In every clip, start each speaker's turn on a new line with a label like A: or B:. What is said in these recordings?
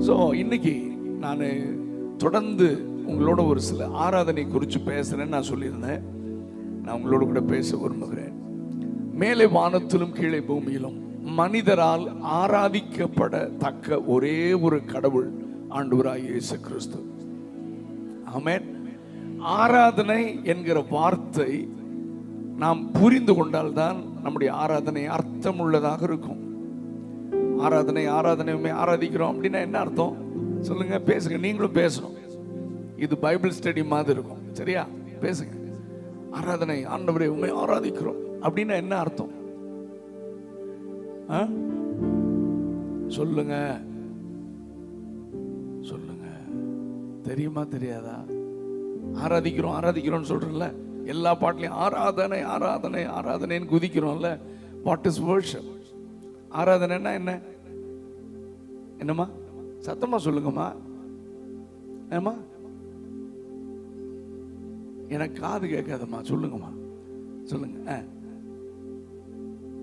A: So இன்னைக்கு நான் தொடர்ந்து உங்களோட ஒரு சில ஆராதனை குறித்து பேசுகிறேன்னு நான் சொல்லியிருந்தேன். நான் உங்களோட கூட பேச விரும்புகிறேன். மேலே வானத்திலும் கீழே பூமியிலும் மனிதரால் ஆராதிக்கப்படத்தக்க ஒரே ஒரு கடவுள் ஆண்டவராகிய இயேசு கிறிஸ்து. ஆமென். ஆராதனை என்கிற வார்த்தை நாம் புரிந்து கொண்டால்தான் நம்முடைய ஆராதனை அர்த்தமுள்ளதாக இருக்கும். ஆராதனையுமே ஆராதிக்கிறோம் அப்படின்னா என்ன அர்த்தம் சொல்லுங்க, பேசுங்க. நீங்களும் பேசணும். இது பைபிள் ஸ்டடி மாதிரி இருக்கும். சரியா? பேசுங்க. ஆராதனை, ஆண்டவரே உண்மை ஆராதிக்கிறோம் அப்படின்னா என்ன அர்த்தம்? சொல்லுங்க சொல்லுங்க. தெரியுமா தெரியாதா? ஆராதிக்கிறோம் சொல்றோம்ல, எல்லா பாட்டிலையும் ஆராதனை ஆராதனை ஆராதனைன்னு குதிக்கிறோம்ல. What is worship? ஆராதனைன்னா என்ன? என்னம்மா சத்தமா சொல்லுங்கம்மா. ஏம்மா எனக்கு காது கேட்காதம்மா. சொல்லுங்கம்மா சொல்லுங்க.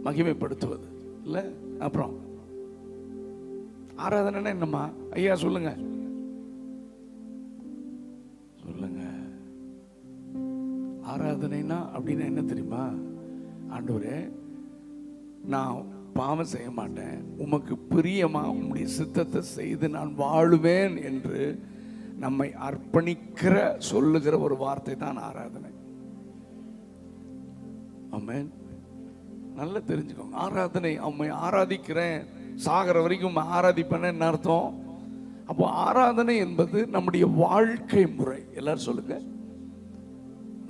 A: மகிமைப்படுத்துவது இல்ல. அப்புறம் ஆராதனைன்னா என்னம்மா? ஐயா சொல்லுங்க சொல்லுங்க. ஆராதனைனா அப்படின்னா என்ன தெரியுமா? ஆண்டவரே, நான் பாவம் செய்ய மாட்டேன், உமக்கு பிரியமா உம்முடைய சித்தத்தை செய்து நான் வாழுவேன் என்று நம்மை அர்ப்பணிக்கிற சொல்லுகிற ஒரு வார்த்தை தான் ஆராதனை. ஆமென். நல்லா தெரிஞ்சுக்கோங்க. ஆராதனை, அம்மை ஆராதிக்கிறேன், சாகிற வரைக்கும் ஆராதிப்பேன்னு என்ன அர்த்தம்? அப்போ ஆராதனை என்பது நம்முடைய வாழ்க்கை முறை. எல்லாரும் சொல்லுங்க,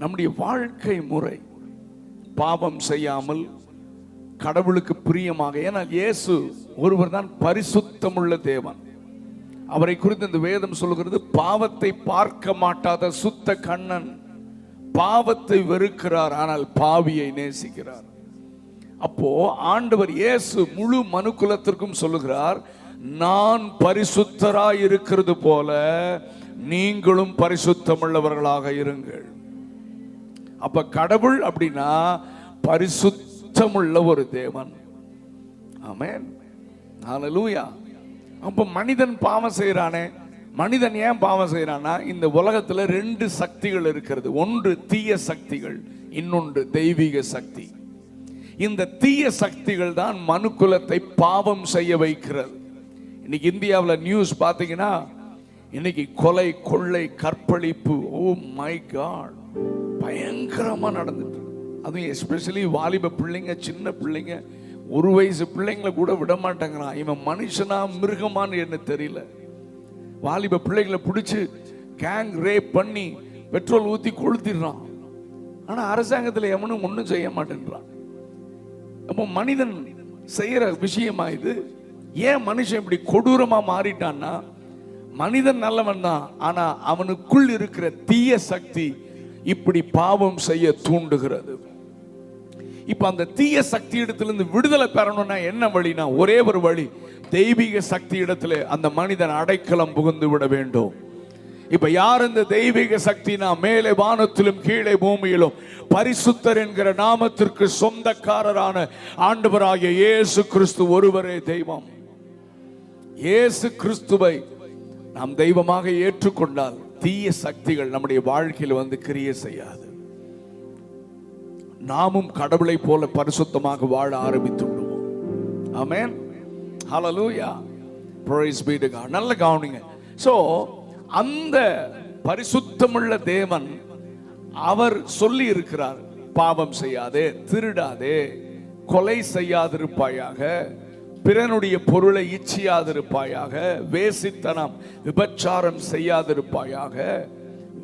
A: நம்முடைய வாழ்க்கை முறை. பாவம் செய்யாமல் கடவுளுக்கு பிரியமாக. ஏன்னா இயேசு ஒருவர் தான் பரிசுத்தமுள்ள தேவன். அவரை குறித்து இந்த வேதம் சொல்லுகிறது, பாவத்தை பார்க்க மாட்டாத சுத்த கண்ணன். பாவத்தை வெறுக்கிறார், ஆனால் பாவியை நேசிக்கிறார். அப்போ ஆண்டவர் இயேசு முழு மனுக்குலத்திற்கும் சொல்லுகிறார், நான் பரிசுத்தராய் இருக்கிறது போல நீங்களும் பரிசுத்தமுள்ளவர்களாக இருங்கள். அப்ப கடவுள் அப்படின்னா பரிசுத்தமுள்ள ஒரு தேவன். ஆமென். ஹல்லேலூயா. அப்ப மனிதன் பாவம் செய்யறானே. மனிதன் ஏன் பாவம் செய்யறானா? இந்த உலகத்துல ரெண்டு சக்திகள் இருக்கிறது. ஒன்று தீய சக்திகள், இன்னொன்று தெய்வீக சக்தி. இந்த தீய சக்திகள் தான் மனுக்குலத்தை பாவம் செய்ய வைக்கிறது. இன்னைக்கு இந்தியாவில் நியூஸ் பார்த்தீங்கன்னா, இன்னைக்கு கொலை, கொள்ளை, கற்பழிப்பு, ஓ மை காட், பயங்கரமா நடந்துட்டு. அதுவும் எஸ்பெஷலி வாலிப பிள்ளைங்க, சின்ன பிள்ளைங்க, ஒரு வயசு பிள்ளைங்களை கூட விட மாட்டேங்கிறான். இவன் மனுஷனா மிருகமான்னு என்ன தெரியல. வாலிப பிள்ளைகளை பிடிச்சு கேங் ரேப் பண்ணி பெட்ரோல் ஊத்தி கொளுத்திடுறான். ஆனா அரசாங்கத்தில் எவனும் ஒன்றும் செய்ய மாட்டேன்றான். அப்போ மனிதன் செய்யற விஷயமா இது? ஏன் மனுஷன் இப்படி கொடூரமா மாறிட்டான்னா, மனிதன் நல்லவன் தான், ஆனா அவனுக்குள் இருக்கிற தீய சக்தி இப்படி பாவம் செய்ய தூண்டுகிறது. இப்ப அந்த தீய சக்தி இடத்திலிருந்து விடுதலை பெறணும்னா என்ன வழினா, ஒரே ஒரு வழி, தெய்வீக சக்தி இடத்துல அந்த மனிதன் அடைக்கலம் புகுந்து விட வேண்டும். இப்ப யார் இந்த தெய்வீக சக்தினா, மேலே வானத்திலும் கீழே பூமியிலும் பரிசுத்தர் என்கிற நாமத்திற்கு சொந்தக்காரரான ஆண்டவராகிய இயேசு கிறிஸ்து ஒருவரே தெய்வம். இயேசு கிறிஸ்துவை நாம் தெய்வமாக ஏற்றுக்கொண்டால் தீய சக்திகள் நம்முடைய வாழ்க்கையில் வந்து கிரியை செய்யாது. நாமும் கடவுளை போல பரிசுத்தமாக வாழ ஆரம்பித்து விடுவோம். ஆமென். ஹல்லேலூயா. Praise be to God. நல்ல கவனிங்க. சோ அந்த பரிசுத்தமுள்ள தேவன் அவர் சொல்லி இருக்கிறார், பாவம் செய்யாதே, திருடாதே, கொலை செய்யாதிருப்பாயாக, பிறனுடைய பொருளை இச்சியாதிருப்பாயாக, வேசித்தனம் விபச்சாரம் செய்யாதிருப்பாயாக,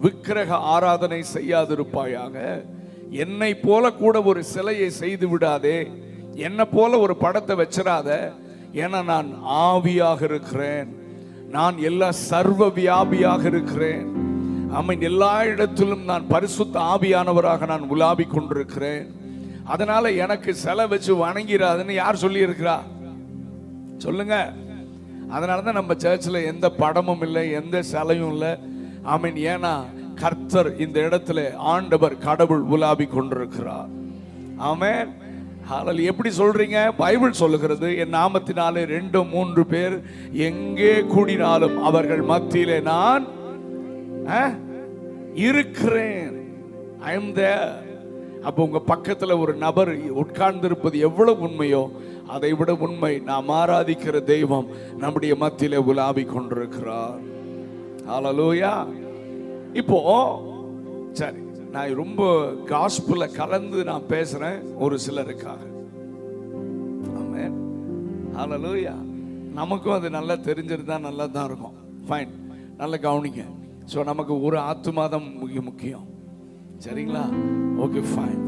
A: விக்கிரக ஆராதனை செய்யாதிருப்பாயாக, என்னை போல கூட ஒரு சிலையை செய்து விடாதே, என்னை போல ஒரு படத்தை வச்சிடாத, ஏன்னா நான் ஆவியாக இருக்கிறேன், நான் எல்லா சர்வ வியாபியாக இருக்கிறேன். ஆமென். எல்லா இடத்திலும் நான் பரிசுத்த ஆவியானவராக நான் உலாவிக் கொண்டிருக்கிறேன். அதனால எனக்கு சிலை வச்சு வணங்கிறாதுன்னு யார் சொல்லி இருக்கிறா? சொல்லுங்க. அதனாலதான் நம்ம சர்ச்சில் எந்த படமும் இல்லை, எந்த சிலையும் இல்லை. ஆமென். ஏன்னா கர்த்தர் இந்த இடத்துல, ஆண்டவர் கடவுள் உலாவிக் கொண்டிருக்கிறார். ஆமென். ஹalleluya. எப்படி சொல்றீங்க? பைபிள் சொல்லுகிறது, என் நாமத்தினாலே 2-3 பேர் எங்கே கூடினாலும் அவர்கள் மத்தியிலே நான் இருக்கிறேன். I am there. அப்போ உங்க பக்கத்துல ஒரு நபர் உட்கார்ந்து இருப்பது எவ்வளவு உண்மையோ அதை விட உண்மை, நாம் ஆராதிக்கிற தெய்வம் நம்முடைய மத்தியிலே உலாவிக் கொண்டிருக்கிறார். ஹalleluya. இப்போ சரி, நான் ரொம்ப காஸ்பல்ல கலந்து நான் பேசுறேன் ஒரு சிலருக்காக. ஆமென். ஹalleluya. நமக்கும் அது நல்லா தெரிஞ்சிருந்தா நல்லா தான் இருக்கும். ஃபைன், நல்லா கவனிங்க. ஸோ நமக்கு ஒரு ஆத்துமாதம் முக்கியம், சரிங்களா? Okay fine.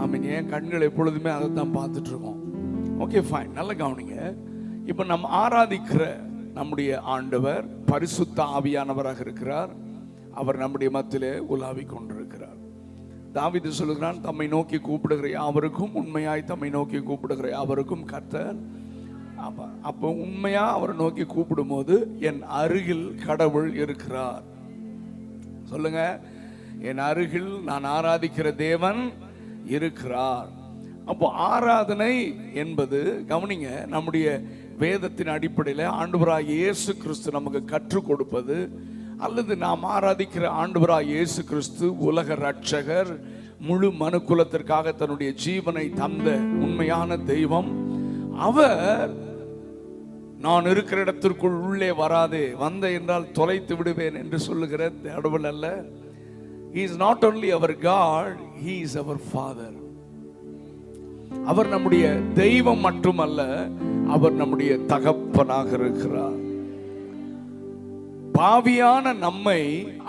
A: ஆமீன். என் கண்கள் எப்பொழுதுமே அதை தான் பார்த்துட்டு இருக்கோம். ஓகே ஃபைன், நல்லா கவனிங்க. இப்போ நம்ம ஆராதிக்கிற நம்முடைய ஆண்டவர் பரிசுத்த ஆவியானவராக இருக்கிறார். அவர் நம்முடைய மத்தியிலே உலாவிக் கொண்டிருக்கிறார். தாவீது சொல்லுகிறான், தம்மை நோக்கி கூப்பிடுகிற யாவருக்கும், உண்மையாய் தம்மை நோக்கி கூப்பிடுகிற யாவருக்கும் கர்த்தர். அப்போ உண்மையா அவரை நோக்கி கூப்பிடும் போது என் அருகில் கடவுள் இருக்கிறார். சொல்லுங்க, என் அருகில் நான் ஆராதிக்கிற தேவன் இருக்கிறார். அப்போ ஆராதனை என்பது, கவனிங்க, நம்முடைய வேதத்தின் அடிப்படையில் ஆண்டவராகிய இயேசு கிறிஸ்து நமக்கு கற்றுக் கொடுப்பது, அல்லது நாம் ஆராதிக்கிற ஆண்டவராகிய இயேசு கிறிஸ்து உலக ரட்சகர், முழு மனுக்குலத்திற்காக தன்னுடைய ஜீவனை தந்த உண்மையான தெய்வம். அவர் நான் இருக்கிற இடத்திற்குள் உள்ளே வராதே, வந்த என்றால் தொலைத்து விடுவேன் என்று சொல்லுகிற கடவுள் அல்ல. He is not only our God, he is our Father. அவர் நம்முடைய தெய்வம் மட்டுமல்ல, அவர் நம்முடைய தகப்பனாக இருக்கிறார். பாவியான நம்மை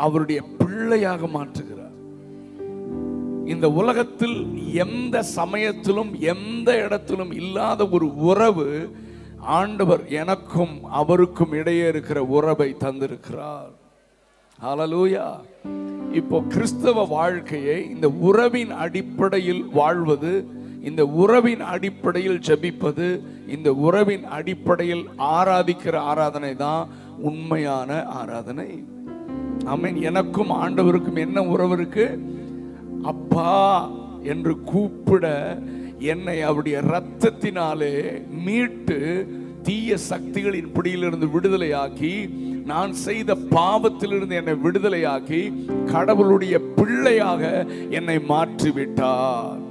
A: அவருடைய பிள்ளையாக மாற்றுகிறார். இந்த உலகத்தில் எந்த சமயத்திலும் எந்த இடத்திலும் இல்லாத ஒரு உறவு ஆண்டவர் எனக்கும் அவருக்கும் இடையே இருக்கிற உறவை தந்திருக்கிறார். ஹalleluya. இப்போ கிறிஸ்தவ வாழ்க்கையை இந்த உறவின் அடிப்படையில் வாழ்வது, இந்த உறவின் அடிப்படையில் ஜெபிப்பது, இந்த உறவின் அடிப்படையில் ஆராதிக்கிற ஆராதனை தான் உண்மையான ஆராதனை. ஆமென். எனக்கும் ஆண்டவருக்கும் என்ன உறவு இருக்கு? அப்பா என்று கூப்பிட என்னை அவருடைய இரத்தத்தினாலே மீட்டு தீய சக்திகளின் பிடியிலிருந்து விடுதலையாக்கி, நான் செய்த பாவத்திலிருந்து என்னை விடுதலையாக்கி கடவுளுடைய பிள்ளையாக என்னை மாற்றிவிட்டார்.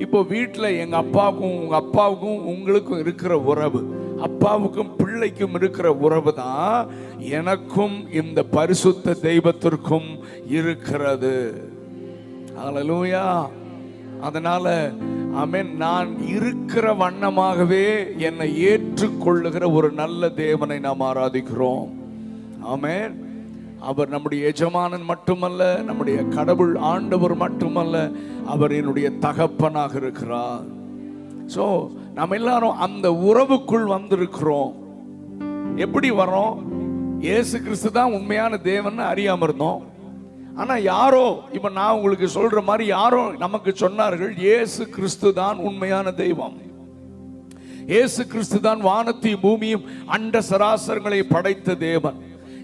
A: இப்போ வீட்டில் எங்க அப்பாவுக்கும் உங்க அப்பாவுக்கும் உங்களுக்கும் இருக்கிற உறவு, அப்பாவுக்கும் பிள்ளைக்கும் இருக்கிற உறவு தான் எனக்கும் இந்த பரிசுத்த தெய்வத்திற்கும் இருக்கிறது. ஹalleluya. அதனால ஆமென், நான் இருக்கிற வண்ணமாகவே என்னை ஏற்றுக்கொள்ளுகிற ஒரு நல்ல தேவனை நாம் ஆராதிக்கிறோம். ஆமென். அவர் நம்முடைய எஜமானன் மட்டுமல்ல, நம்முடைய கடவுள் ஆண்டவர் மட்டுமல்ல, அவர் என்னுடைய தகப்பனாக இருக்கிறார். சோ நாம் எல்லாரும் அந்த உறவுக்குள் வந்திருக்கிறோம். எப்படி வரோம்? இயேசு கிறிஸ்து தான் உண்மையான தேவன் அறியாம இருந்தோம். ஆனா யாரோ, இப்ப நான் உங்களுக்கு சொல்ற மாதிரி யாரோ நமக்கு சொன்னார்கள், இயேசு கிறிஸ்து தான் உண்மையான தெய்வம், இயேசு கிறிஸ்து தான் வானத்தையும் பூமியும் அண்ட சராசரங்களை படைத்த தேவன்,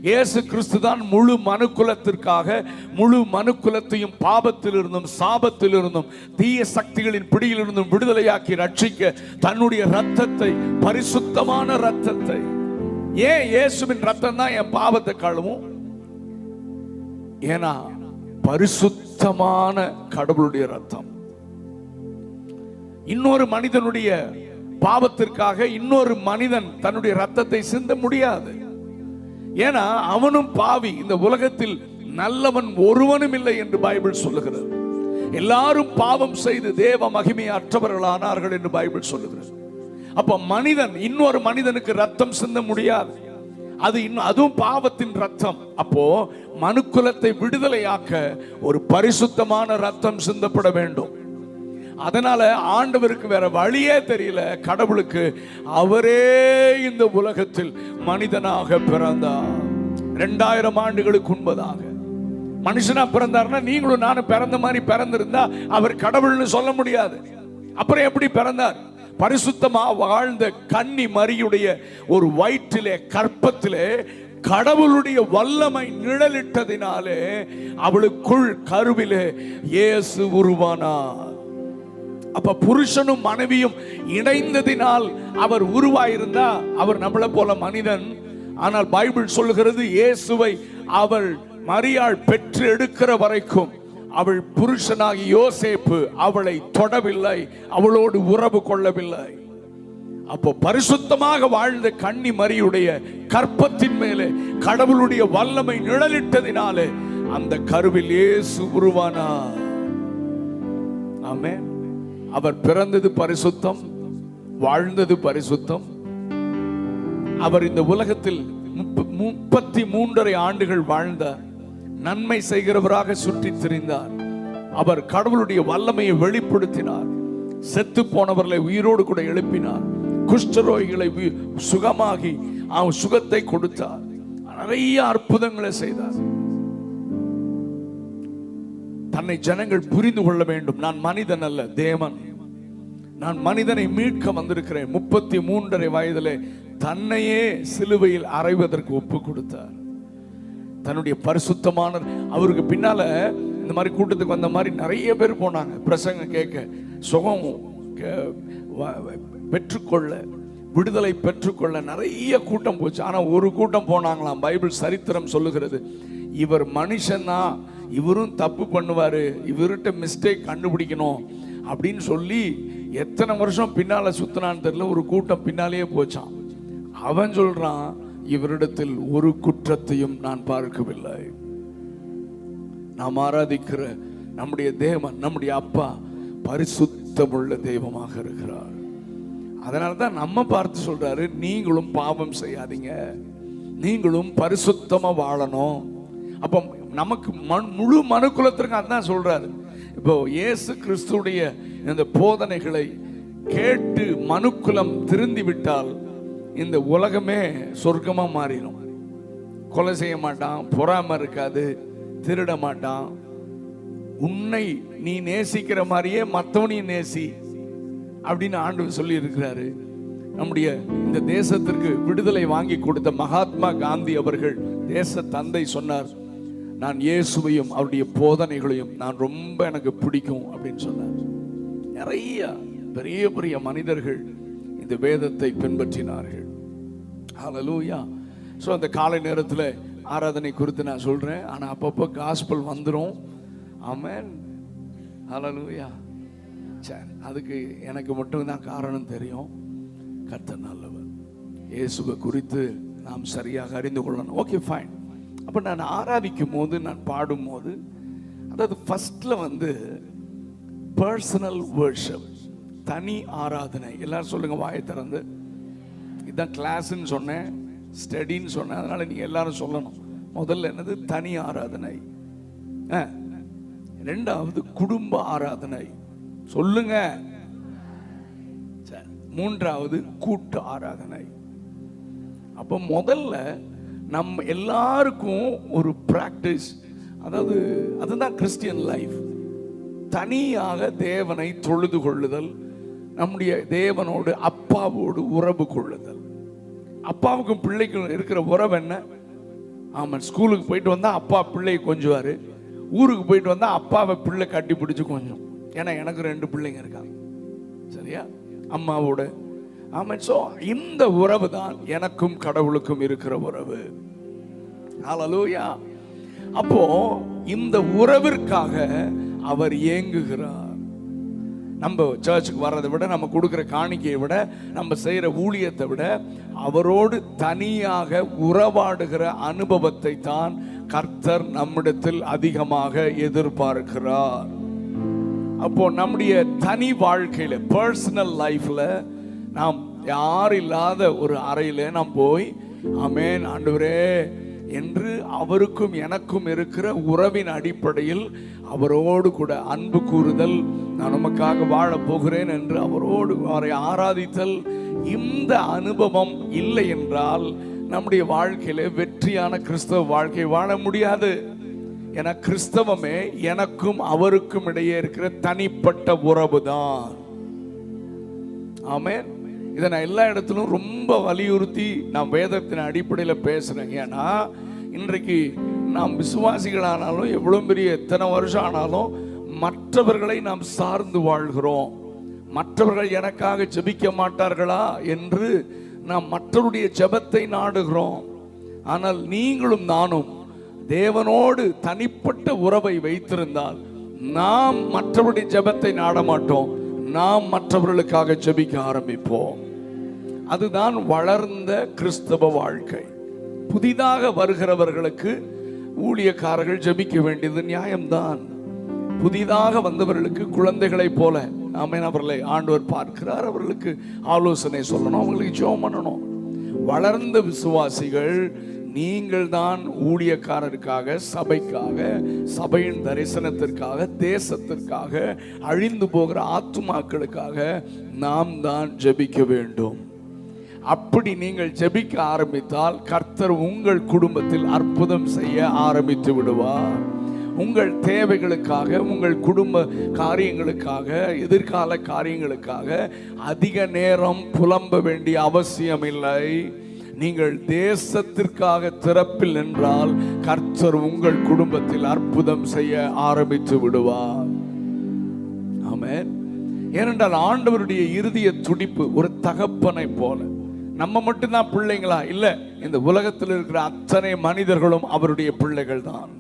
A: இயேசு கிறிஸ்து தான் முழு மனுக்குலத்திற்காக முழு மனுக்குலத்தையும் பாவத்திலிருந்தும் சாபத்திலிருந்தும் தீய சக்திகளின் பிடியிலிருந்தும் விடுதலையாக்கி ரட்சிக்க தன்னுடைய ரத்தத்தை, பரிசுத்தமான ரத்தத்தை. ஏன் இயேசுவின் ரத்தம் தான் என் பாவத்தை கழுவும்? ஏன்னா பரிசுத்தமான கடவுளுடைய ரத்தம். இன்னொரு மனிதனுடைய பாவத்திற்காக இன்னொரு மனிதன் தன்னுடைய ரத்தத்தை சிந்த முடியாது. ஏன்னா அவனும் பாவி. இந்த உலகத்தில் நல்லவன் ஒருவனும் இல்லை என்று பைபிள் சொல்லுகிறது. எல்லாரும் பாவம் செய்து தேவ மகிமை அற்றவர்களானார்கள் என்று பைபிள் சொல்லுகிறது. அப்ப மனிதன் இன்னொரு மனிதனுக்கு ரத்தம் சிந்த முடியாது. அதுவும் பாவத்தின் ரத்தம். அப்போ மனுக்குலத்தை விடுதலையாக்க ஒரு பரிசுத்தமான ரத்தம் சிந்தப்பட வேண்டும். அதனால ஆண்டவருக்கு வேற வழியே தெரியல. கடவுளுக்கு அவரே இந்த உலகத்தில் மனிதனாக பிறந்தார். 2000 ஆண்டுகளுக்கு முன்பதாக மனுஷனா பிறந்தார்னா நீங்களும் நானும் பிறந்த மாதிரி பிறந்திருந்தா அவர் கடவுள்னு சொல்ல முடியாது. அப்புறம் எப்படி பிறந்தார்? பரிசுத்தமா வாழ்ந்த கன்னி மரியுடைய ஒரு வயிற்றிலே, கற்பத்திலே கடவுளுடைய வல்லமை நிழலிட்டதினாலே அவளுக்குள் கருவிலே இயேசு உருவானார். அப்ப புருஷனும் மனைவியும் இணைந்ததினால் அவர் உருவாயிருந்தா அவர் நம்மளை போல மனிதன். ஆனால் பைபிள் சொல்லுகிறது, இயேசுவை அவள் மரியாள் பெற்று எடுக்கிற வரைக்கும் அவள் புருஷனாகி யோசேப்பு அவளை தொடவில்லை, அவளோடு உறவு கொள்ளவில்லை. அப்போ பரிசுத்தமாக வாழ்ந்த கன்னி மரியுடைய கற்பத்தின் மேலே கடவுளுடைய வல்லமை நிழலிட்டதினாலே அந்த கருவில் இயேசு உருவானார். ஆமென். அவர் பிறந்தது பரிசுத்தம், வாழ்ந்தது பரிசுத்தம். அவர் இந்த உலகத்தில் 33 ஆண்டுகள் வாழ்ந்தார். நன்மை செய்கிறவராக சுற்றி திரிந்தார். அவர் கடவுளுடைய வல்லமையை வெளிப்படுத்தினார். செத்து போனவர்களை உயிரோடு கூட எழுப்பினார். குஷ்டரோகிகளை சுகமாகி அவன் சுகத்தை கொடுத்தார். நிறைய அற்புதங்களை செய்தார். தன்னை ஜனங்கள் புரிந்து கொள்ள வேண்டும், நான் மனிதன் அல்ல, தேவன். நான் மனிதனை மீட்க வந்திருக்கிறேன். 33 வயதிலே தன்னையே சிலுவையில் அறைவதற்கு ஒப்பு கொடுத்தார். தன்னுடைய பரிசுத்தமான அவருக்கு பின்னால இந்த மாதிரி கூட்டத்துக்கு வந்த மாதிரி நிறைய பேர் போனாங்க. பிரசங்க கேட்க, சுகம் பெற்றுக்கொள்ள, விடுதலை பெற்றுக்கொள்ள நிறைய கூட்டம் போச்சு. ஆனா ஒரு கூட்டம் போனாங்களாம். பைபிள் சரித்திரம் சொல்லுகிறது, இவர் மனுஷன்னா, இவரும் தப்பு பண்ணுவாரு, இவர்கிட்ட மிஸ்டேக் கண்டுபிடிக்கணும் அப்படின்னு சொல்லி எத்தனை வருஷம் பின்னால சுத்தினான்னு தெரியல, ஒரு கூட்டம் பின்னாலேயே போச்சான். அவன் சொல்றான், இவரிடத்தில் ஒரு குற்றத்தையும் நான் பார்க்கவில்லை. நாம் ஆராதிக்கிற நம்முடைய தேவன், நம்முடைய அப்பா பரிசுத்தமுள்ள தெய்வமாக இருக்கிறார். அதனாலதான் நம்ம பார்த்து சொல்றாரு, நீங்களும் பாவம் செய்யாதீங்க, நீங்களும் பரிசுத்தமா வாழணும். அப்போ நமக்கு முழு மனுக்குலத்திற்கு அதான் சொல்றாரு. இப்போ இயேசு கிறிஸ்துடைய இந்த போதனைகளை கேட்டு மனுக்குலம் திருந்தி விட்டால் இந்த உலகமே சொர்க்கமா மாறிடும். கொலை செய்ய மாட்டான், பொறாமை இருக்காது, திருட மாட்டான். உன்னை நீ நேசிக்கிற மாதிரியே மற்றவனையும் நேசி அப்படின்னு ஆண்டவர் சொல்லி இருக்கிறாரு. நம்முடைய இந்த தேசத்திற்கு விடுதலை வாங்கி கொடுத்த மகாத்மா காந்தி அவர்கள், தேச தந்தை, சொன்னார், நான் இயேசுவையும் அவருடைய போதனைகளையும் நான் ரொம்ப எனக்கு பிடிக்கும் அப்படின்னு சொன்னார். நிறைய பெரிய பெரிய மனிதர்கள் இந்த வேதத்தை பின்பற்றினார்கள். ஹல்லேலூயா. ஸோ அந்த காலை நேரத்தில் ஆராதனை குறித்து நான் சொல்றேன். ஆனால் அப்பப்போ காஸ்பல் வந்துடும். ஆமென். ஹல்லேலூயா. சரி, அதுக்கு எனக்கு மட்டும்தான் காரணம் தெரியும். கர்த்தர் நல்லவர். இயேசுவை குறித்து நாம் சரியாக அறிந்து கொள்ளணும். Okay, fine. அப்போ நான் ஆராதிக்கும் போது, நான் பாடும் போது, அதாவது ஃபர்ஸ்ட்ல பர்சனல் வர்ஷிப், தனி ஆராதனை. எல்லாரும் சொல்லுங்க வாயை திறந்து. இதுதான் கிளாஸ்ன்னு சொன்னேன், ஸ்டடின்னு சொன்னேன், அதனால நீங்க எல்லாரும் சொல்லணும். முதல்ல என்னது? தனி ஆராதனை. ரெண்டாவது குடும்ப ஆராதனை. சொல்லுங்க. மூன்றாவது கூட்டு ஆராதனை. அப்போ முதல்ல நம்ம எல்லாருக்கும் ஒரு பிராக்டிஸ், அதாவது அதுதான் கிறிஸ்டியன் லைஃப். தனியாக தேவனை தொழுது கொள்ளுதல், நம்முடைய தேவனோடு அப்பாவோடு உறவு கொள்ளுதல். அப்பாவுக்கும் பிள்ளைக்கும் இருக்கிற உறவு என்ன? ஆமாம், ஸ்கூலுக்கு போயிட்டு வந்தா அப்பா பிள்ளையை கொஞ்சுவாரு, ஊருக்கு போயிட்டு வந்தா அப்பாவை பிள்ளை கட்டி பிடிச்சு கொஞ்சம். ஏன்னா எனக்கு 2 பிள்ளைங்க இருக்காங்க, சரியா, அம்மாவோட. ஆமாம். ஸோ இந்த உறவு தான் எனக்கும் கடவுளுக்கும் இருக்கிற உறவு. ஹல்லேலூயா. அப்போ இந்த உறவிற்காக அவர் ஏங்குகிறார். நம்ம சர்ச்சுக்கு வர்றதை விட, நம்ம கொடுக்கிற காணிக்கையை விட, நம்ம செய்யற ஊழியத்தை விட, அவரோடு தனியாக உறவாடுகிற அனுபவத்தை தான் கர்த்தர் நம்மிடத்தில் அதிகமாக எதிர்பார்க்கிறார். அப்போ நம்முடைய தனி வாழ்க்கையில, பர்சனல் லைஃப்ல, நாம் யார் இல்லாத ஒரு அறையில நாம் போய் ஆமென் ஆண்டவரே என்று அவருக்கும் எனக்கும் இருக்கிற உறவின் அடிப்படையில் அவரோடு கூட அன்பு கூறுதல், நான் நமக்காக வாழ போகிறேன் என்று அவரோடு அவரை ஆராதித்தல். இந்த அனுபவம் இல்லை என்றால் நம்முடைய வாழ்க்கையில வெற்றியான கிறிஸ்தவ வாழ்க்கை வாழ முடியாது. என கிறிஸ்தவமே எனக்கும் அவருக்கும் இடையே இருக்கிற தனிப்பட்ட உறவு தான். ஆமென். இதை நான் எல்லா இடத்திலும் ரொம்ப வலியுறுத்தி நான் வேதத்தின் அடிப்படையில் பேசுறேன். ஏன்னா இன்றைக்கு நாம் விசுவாசிகளானாலும், எவ்வளவு பெரிய எத்தனை வருஷம் ஆனாலும் மற்றவர்களை நாம் சார்ந்து வாழ்கிறோம். மற்றவர்கள் எனக்காக ஜெபிக்க மாட்டார்களா என்று நாம் மற்றவருடைய ஜெபத்தை நாடுகிறோம். ஆனால் நீங்களும் நானும் தேவனோடு தனிப்பட்ட உறவை வைத்திருந்தால் நாம் மற்றவருடைய ஜெபத்தை நாட மாட்டோம், நாம் மற்றவர்களுக்காக ஜெபிக்க ஆரம்பிப்போம். அதுதான் வளர்ந்த கிறிஸ்தவ வாழ்க்கை. புதிதாக வருகிறவர்களுக்கு ஊழியக்காரர்கள் ஜெபிக்க வேண்டியது நியாயம்தான். புதிதாக வந்தவர்களுக்கு குழந்தைகளை போல ஆமென், அவர்களை ஆண்டவர் பார்க்கிறார், அவர்களுக்கு ஆலோசனை சொல்லணும், அவங்களுக்கு ஜெபம் பண்ணணும். வளர்ந்த விசுவாசிகள் நீங்கள் தான் ஊழியக்காரருக்காக, சபைக்காக, சபையின் தரிசனத்திற்காக, தேசத்திற்காக, அழிந்து போகிற ஆத்துமாக்களுக்காக நாம் தான் ஜெபிக்க வேண்டும். அப்படி நீங்கள் ஜெபிக்க ஆரம்பித்தால் கர்த்தர் உங்கள் குடும்பத்தில் அற்புதம் செய்ய ஆரம்பித்து விடுவார். உங்கள் தேவைகளுக்காக, உங்கள் குடும்ப காரியங்களுக்காக, எதிர்கால காரியங்களுக்காக அதிக நேரம் புலம்ப வேண்டிய அவசியம் இல்லை. நீங்கள் தேசத்திற்காக திறப்பில் நின்றால் கர்த்தர் உங்கள் குடும்பத்தில் அற்புதம் செய்ய ஆரம்பித்து விடுவார். ஆமென். ஏனென்றால் ஆண்டவருடைய இருதய துடிப்பு ஒரு தகப்பனை போல. நம்ம மட்டும்தான் பிள்ளைங்களா? இல்ல, இந்த உலகத்தில் இருக்கிற அத்தனை மனிதர்களும் அவருடைய பிள்ளைகள் தான்.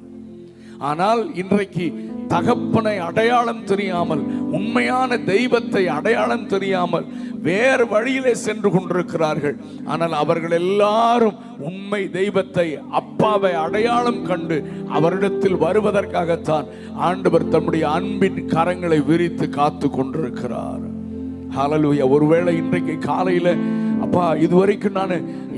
A: ஆனால் இன்றைக்கு தகப்பனை அடையாளம் தெரியாமல், உண்மையான தெய்வத்தை அடையாளம் தெரியாமல் வேறு வழியிலே சென்று கொண்டிருக்கிறார்கள். ஆனால் அவர்கள் எல்லாரும் உண்மை தெய்வத்தை, அப்பாவை அடையாளம் கண்டு அவரிடத்தில் வருவதற்காகத்தான் ஆண்டவர் தம்முடைய அன்பின் கரங்களை விரித்து காத்து கொண்டிருக்கிறார். ஹல்லேலூயா. ஒருவேளை இன்றைக்கு காலையில அப்பா இதுவரைக்கும் நான்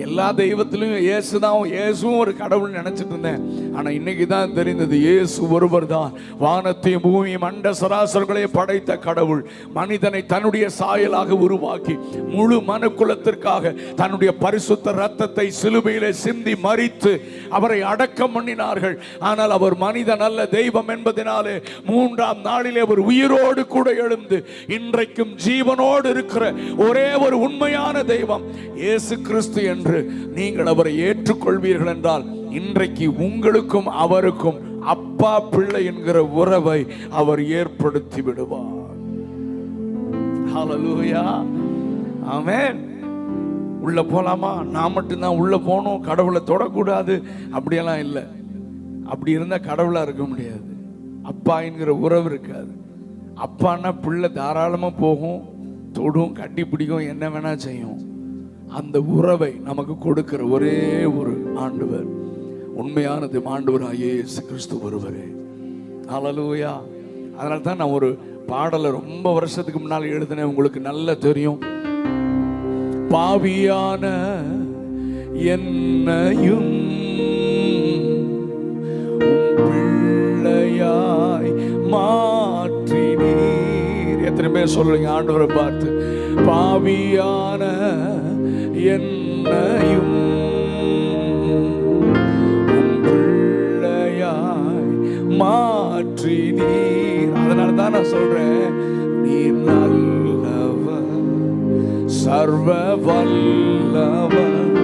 A: எல்லா தெய்வத்திலும் இயேசுவும் ஒரு கடவுள் நினைச்சிட்டு இருந்தேன். ஆனா இன்னைக்கு தான் தெரிந்தது இயேசு ஒருவர் தான் வானத்தையும் பூமியும் அண்ட சராசரங்களையும் படைத்த கடவுள். மனிதனை தன்னுடைய சாயலாக உருவாக்கி முழு மனுக்குலத்திற்காக தன்னுடைய பரிசுத்த இரத்தத்தை சிலுவையிலே சிந்தி மரித்து அவரை அடக்கம் பண்ணினார்கள். ஆனால் அவர் மனிதன் அல்ல, தெய்வம் என்பதனாலே 3ஆம் நாளிலே அவர் உயிரோடு கூட எழுந்து இன்றைக்கும் ஜீவனோடு இருக்கிற ஒரே ஒரு உண்மையான தெய்வம் இயேசு கிறிஸ்து என்று நீங்கள் அவரை ஏற்றுக்கொள்வீர்கள் என்றால் இன்றைக்கு உங்களுக்கும் அவருக்கும் அப்பா பிள்ளை என்கிற உறவை அவர் ஏற்படுத்தி விடுவார். ஹல்லேலூயா. ஆமென். உள்ள போலாமா? நான் மட்டும்தான் உள்ள போகணும், கடவுளை தொடக்கூடாது அப்படியெல்லாம் இல்லை. அப்படி இருந்தா கடவுளா இருக்க முடியாது. அப்பா என்கிற உறவு இருக்காது. அப்பான்னா பிள்ளை தாராளமா போகும், தொடும், கட்டி பிடிக்கும், என்ன வேணா செய்யும். அந்த உறவை நமக்கு கொடுக்கிற ஒரே ஒரு ஆண்டவர், உண்மையானது ஆண்டவராகிய இயேசு கிறிஸ்து ஒருவரே. ஹல்லேலூயா. அதனால தான் நான் ஒரு பாடலை ரொம்ப வருஷத்துக்கு முன்னால் எழுதினேன், உங்களுக்கு நல்லா தெரியும். பாவியான என்னையும் பிள்ளையாய் மாற்றினீர். எத்தனை பேர் சொல்றீங்க ஆண்டவரை பார்த்து, பாவியான என்னையும் பிள்ளையாய் மாற்றினீர். அதனால தான் நான் சொல்றேன், நீர் நல்லவர், சர்வ வல்லவர்,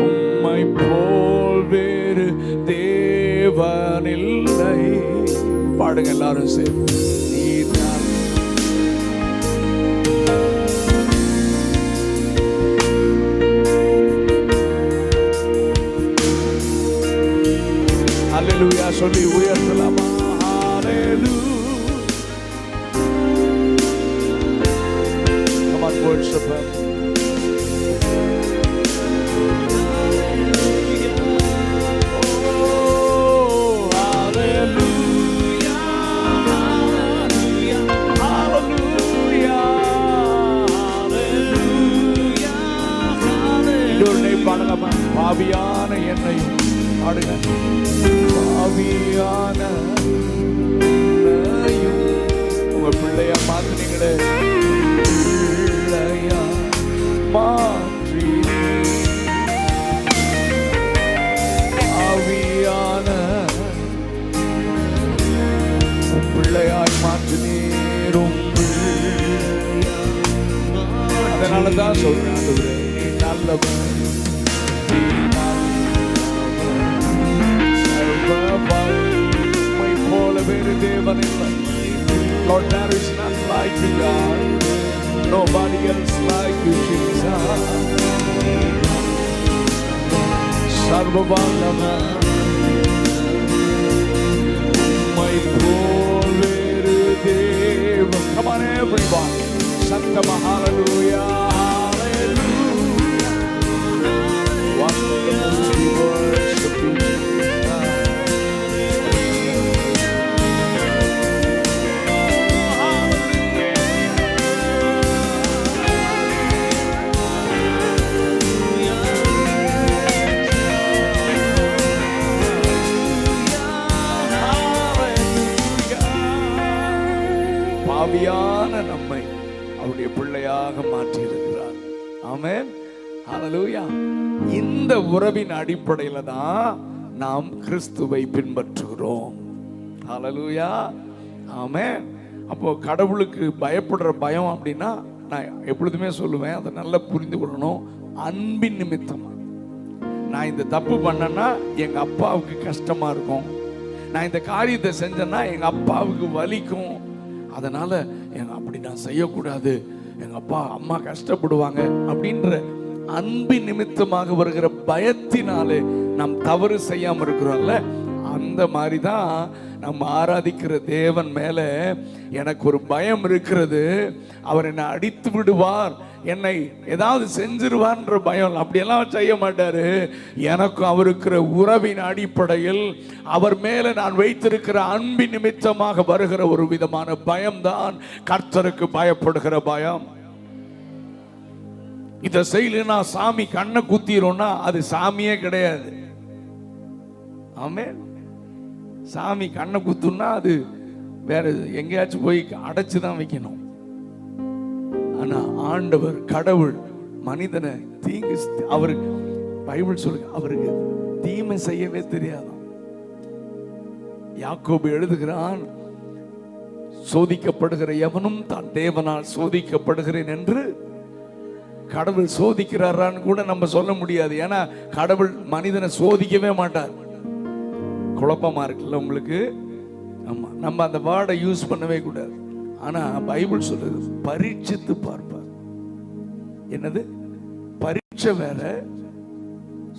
A: உம்மை போல் வேறு தேவனில்லை. பாடுங்க எல்லாரும் சேர்ந்து. ஹல்லேலூயா சொல்லி உயர்த்தலாமா? ஹல்லேலூயா. Come on, worship him. பாடலாமா? பாவியான என்னையும் பாடுங்க. பாவியான உங்க பிள்ளையா மாத்தினீங்களே, பிள்ளையா மாற்றி பாவியான பிள்ளையாய் மாற்றினீரும். அதனாலதான் சொல்றேன், நீ நல்லவன், போல வேறு தேவன் இல்லை. Lord, there is none like you, God. Nobody else like you, Jesus. Sarvabhalama, my poor Deva. Come on, everyone. Santama, hallelujah, hallelujah. Wonderful worship you, பாவியான நம்மை அவருடைய பிள்ளையாக மாற்றி இருக்கிறார். ஆமென், ஹல்லேலூயா. இந்த உறவின் அடிப்படையில தான் நாம் கிறிஸ்துவை பின்பற்றுகிறோம். ஹல்லேலூயா, ஆமென். அப்போ கடவுளுக்கு பயப்படுற பயம் அப்படின்னா நான் எப்பொழுதுமே சொல்லுவேன், அதை நல்லா புரிந்து கொள்ளணும். அன்பின் நிமித்தம் நான் இந்த தப்பு பண்ணேன்னா எங்க அப்பாவுக்கு கஷ்டமா இருக்கும், நான் இந்த காரியத்தை செஞ்சேன்னா எங்க அப்பாவுக்கு வலிக்கும், அதனால அப்படி நான் செய்யக்கூடாது, எங்க அப்பா அம்மா கஷ்டப்படுவாங்க அப்படின்ற அன்பின் நிமித்தமாக வருகிற பயத்தினாலே நாம் தவறு செய்யாம இருக்கிறோம்ல. அந்த மாதிரி தான் நம்ம ஆராதிக்கிற தேவன் மேல எனக்கு ஒரு பயம் இருக்கிறது. அவர் என்னை அடித்து விடுவார், என்னை ஏதாவது செஞ்சிருவார்ன்ற பயம். அப்படியெல்லாம் செய்ய மாட்டாரு. எனக்கும் அவருக்கிற உறவின் அடிப்படையில் அவர் மேல நான் வைத்திருக்கிற அன்பின் நிமித்தமாக வருகிற ஒரு விதமான பயம்தான் கர்த்தருக்கு பயப்படுகிற பயம். இதை செய்யலன்னா சாமி கண்ணை குத்திரோம்னா அது சாமியே கிடையாது. ஆமென். சாமி கண்ணை குத்துனா அது வேற எங்கேயாச்சும் போய் அடைச்சுதான் வைக்கணும். ஆனா ஆண்டவர் கடவுள் மனிதனை தீங்கு, அவருக்கு பைபிள் சொல்லுங்க, அவருக்கு தீமை செய்யவே தெரியாதான். யாக்கோபு எழுதுகிறான், சோதிக்கப்படுகிற எவனும் தான் தேவனால் சோதிக்கப்படுகிறேன் என்று. கடவுள் சோதிக்கிறாரான்னு கூட நம்ம சொல்ல முடியாது. ஏன்னா கடவுள் மனிதனை சோதிக்கவே மாட்டார். குழப்பமா இருக்குல்ல உங்களுக்கு? ஆமா, நம்ம அந்த வார்டை யூஸ் பண்ணவே கூடாது. ஆனா பைபிள் சொல்லுது பரீட்சித்து பார்ப்பார். என்னது? பரீட்சை வேற,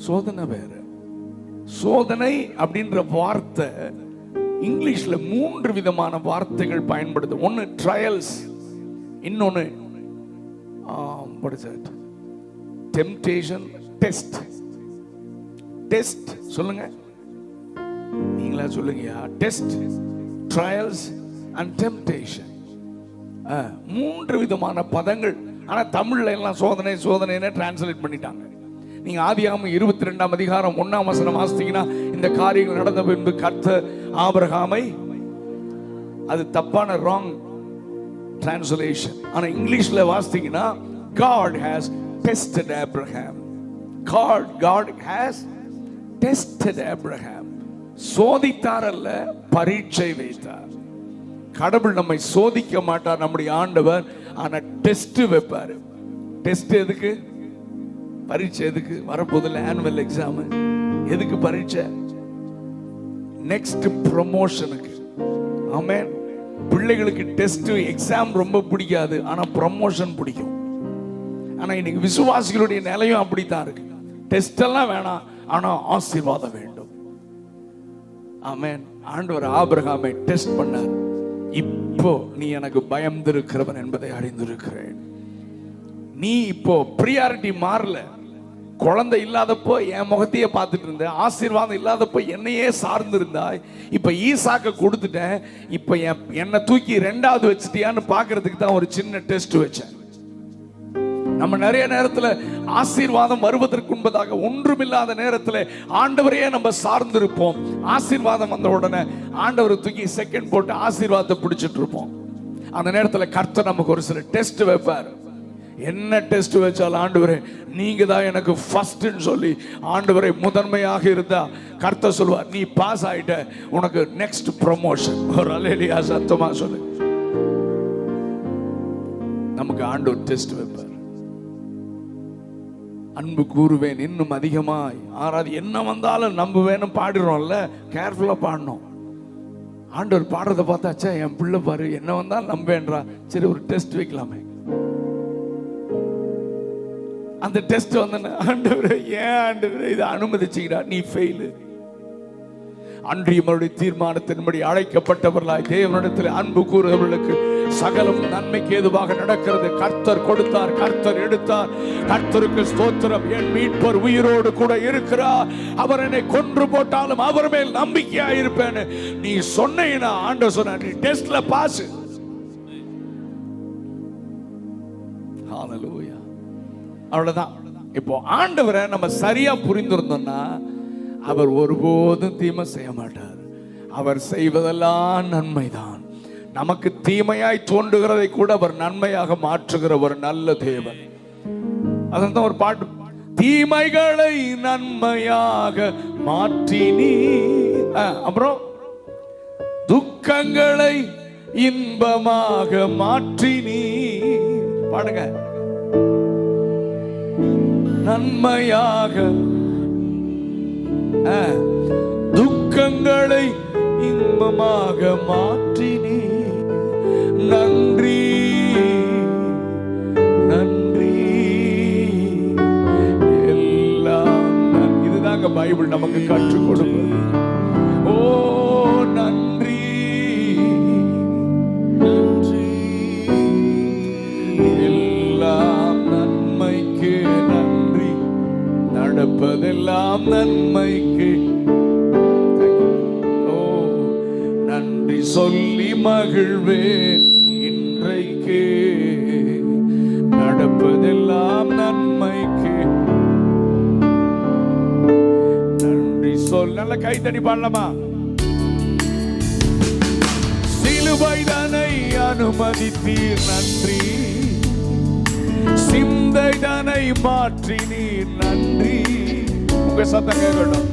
A: சோதனை வேற. சோதனை அப்படின்ற வார்த்தை இங்கிலீஷ்ல 3 விதமான வார்த்தைகள் பயன்படுது. ஒன்னு ட்ரையல்ஸ், இன்னொன்னு what is that? Temptation, test. Test சொல்லுங்க, நீங்களா சொல்லுங்கயா. Test, trials and temptation. 3 விதமான பதங்கள். ஆனா தமிழ்ல எல்லாம் சோதனை சோதனைன்னு டிரான்ஸ்லேட் பண்ணிட்டாங்க. நீங்க ஆதியாகமம் 22ஆம் அதிகாரம் 1ஆம் வசனம் வாசித்தீங்கன்னா, இந்த காரியங்கள் நடந்த பின்பு கர்த்தர் ஆபிரகாமை, அது தப்பான ராங் டிரான்ஸ்லேஷன். ஆனா இங்கிலீஷ்ல வாசித்தீங்கன்னா, God has tested Abraham. God has tested Abraham. சோதித்தார் அல்ல, பரீட்சை வைத்தார். கடவுள் நம்மை சோதிக்க மாட்டார் நம்முடைய ஆண்டவர். ஆனா டெஸ்ட் வைப்பாரு. டெஸ்ட் எதுக்கு? பரீட்சை எதுக்கு? வரப்போதில்ல ஆனுவல் எக்ஸாம். எதுக்கு பரீட்சை? நெக்ஸ்ட் ப்ரமோஷனுக்கு. ஆமென். பிள்ளைகளுக்கு டெஸ்ட் எக்ஸாம் ரொம்ப பிடிக்காது, ஆனா ப்ரமோஷன் பிடிக்கும். ஆனா இன்னைக்கு விசுவாசிகளுடைய நிலையும் அப்படித்தான் இருக்கு. டெஸ்ட் எல்லாம் வேணாம், ஆனா ஆசீர்வாதம் வேண்டும். ஆமென். ஆண்டவர் ஆபிரகாமை டெஸ்ட் பண்ணார். இப்போ நீ எனக்கு பயந்திருக்கிறவன் என்பதை அறிந்திருக்கிறேன். நீ இப்போ பிரியாரிட்டி மாறல. குழந்தை இல்லாதப்போ என் முகத்தையே பார்த்துட்டு இருந்த, ஆசீர்வாதம் இல்லாதப்போ என்னையே சார்ந்து இருந்தாய். இப்ப ஈசாக்க கொடுத்துட்டேன், இப்ப என்னை தூக்கி 2வது வச்சுட்டியான்னு பாக்குறதுக்கு தான் ஒரு சின்ன டெஸ்ட் வச்சேன். நம்ம நிறைய நேரத்துல ஆசீர்வாதம் வருவதற்கு முன்பதாக ஒன்றுமில்லாத நேரத்துல ஆண்டவரையே நம்ம சார்ந்திருப்போம். ஆசீர்வாதம் வந்த உடனே ஆண்டவரை தூக்கி செகண்ட் போட்டு ஆசீர்வாதத்தை பிடிச்சிட்டு இருப்போம். அந்த நேரத்துல கர்த்தர் நமக்கு ஒரு சில டெஸ்ட் வைப்பார். என்ன டெஸ்ட் வச்சாலும், ஆண்டவரே நீங்க தான் எனக்கு ஃபர்ஸ்ட்னு சொல்லி ஆண்டவரை முதன்மையாக இருந்தா கர்த்தர் சொல்வார், நீ பாஸ் ஆயிட்ட, உனக்கு நெக்ஸ்ட் ப்ரமோஷன். ஒரு அல்லேலூயா சத்தமா சொல்லு. நமக்கு ஆண்டவர் டெஸ்ட் வைப்பார். அன்பு கூறுவேன் இன்னும் அதிகமாய் ஆராதி, என்ன வந்தாலும் நம்புவேன்னு பாடுறோம்ல, கேர்ஃபுல்லா பாடணும். ஆண்டவர் பாடுறத பார்த்தாச்சா, என் பிள்ளை பாரு என்ன வந்தாலும் நம்பேன்றா, சரி ஒரு டெஸ்ட் வைக்கலாமே. அந்த டெஸ்ட் வந்து, ஆண்டவரே ஏன் ஆண்டவரே இதை அனுமதிச்சுக்கிறா, நீ ஃபெயிலு. அன்றியும் தீர்மானத்தின்படி அழைக்கப்பட்டவர்களாய் தேவனிடத்தில் அன்பு கூறுகிறவர்களுக்கு சகலம் நன்மைக்கு ஏதுவாக நடக்கிறது. கர்த்தர் கொடுத்தார், கர்த்தர் எடுத்தார். கர்த்தருக்கு ஸ்தோத்திரம். என் மீட்பர் உயிரோடு கூட இருக்கிறார். அவர் என்னை கொன்று போட்டாலும் அவர் மேல் நம்பிக்கையா இருப்பேன்னு நீ சொன்னீனா, ஆண்டவர் சொன்ன நீ டெஸ்ட்ல பாஸ். ஹல்லேலூயா. அவ்வளவுதான். இப்போ ஆண்டவரை நம்ம சரியா புரிந்திருந்தோம்னா அவர் ஒருபோதும் தீமை செய்ய மாட்டார். அவர் செய்வதெல்லாம் நன்மைதான். நமக்கு தீமையாய் தோன்றுகிறதை கூட அவர் நன்மையாக மாற்றுகிற ஒரு நல்ல தேவன். அதான் ஒரு பாட்டு, தீமைகளை நன்மையாக மாற்றினீ, அப்புறம் துக்கங்களை இன்பமாக மாற்றினீ. பாடுங்க. நன்மையாக துக்கங்களை இன்பமாக மாற்றினீ. நன்றி நன்றி எல்லாம். இதுதாங்க பைபிள் நமக்கு கற்றுக் கொடுப்பது. ஓ நன்றி நன்றி எல்லாம் நன்மைக்கு நன்றி, நடப்பதெல்லாம் நன்மைக்கு. ஓ நன்றி சொல்லி மகிழ்வேன், இன்றைக்கு நடப்பதெல்லாம் நன்மைக்கு நன்றி சொல். நல்ல கைத்தடி பாடலாமா? சிலுவைதனை அனுமதித்தீர் நன்றி, சிந்தைதனை மாற்றினீர் நன்றி. உங்க சத்தம் கேட்கட்டும்.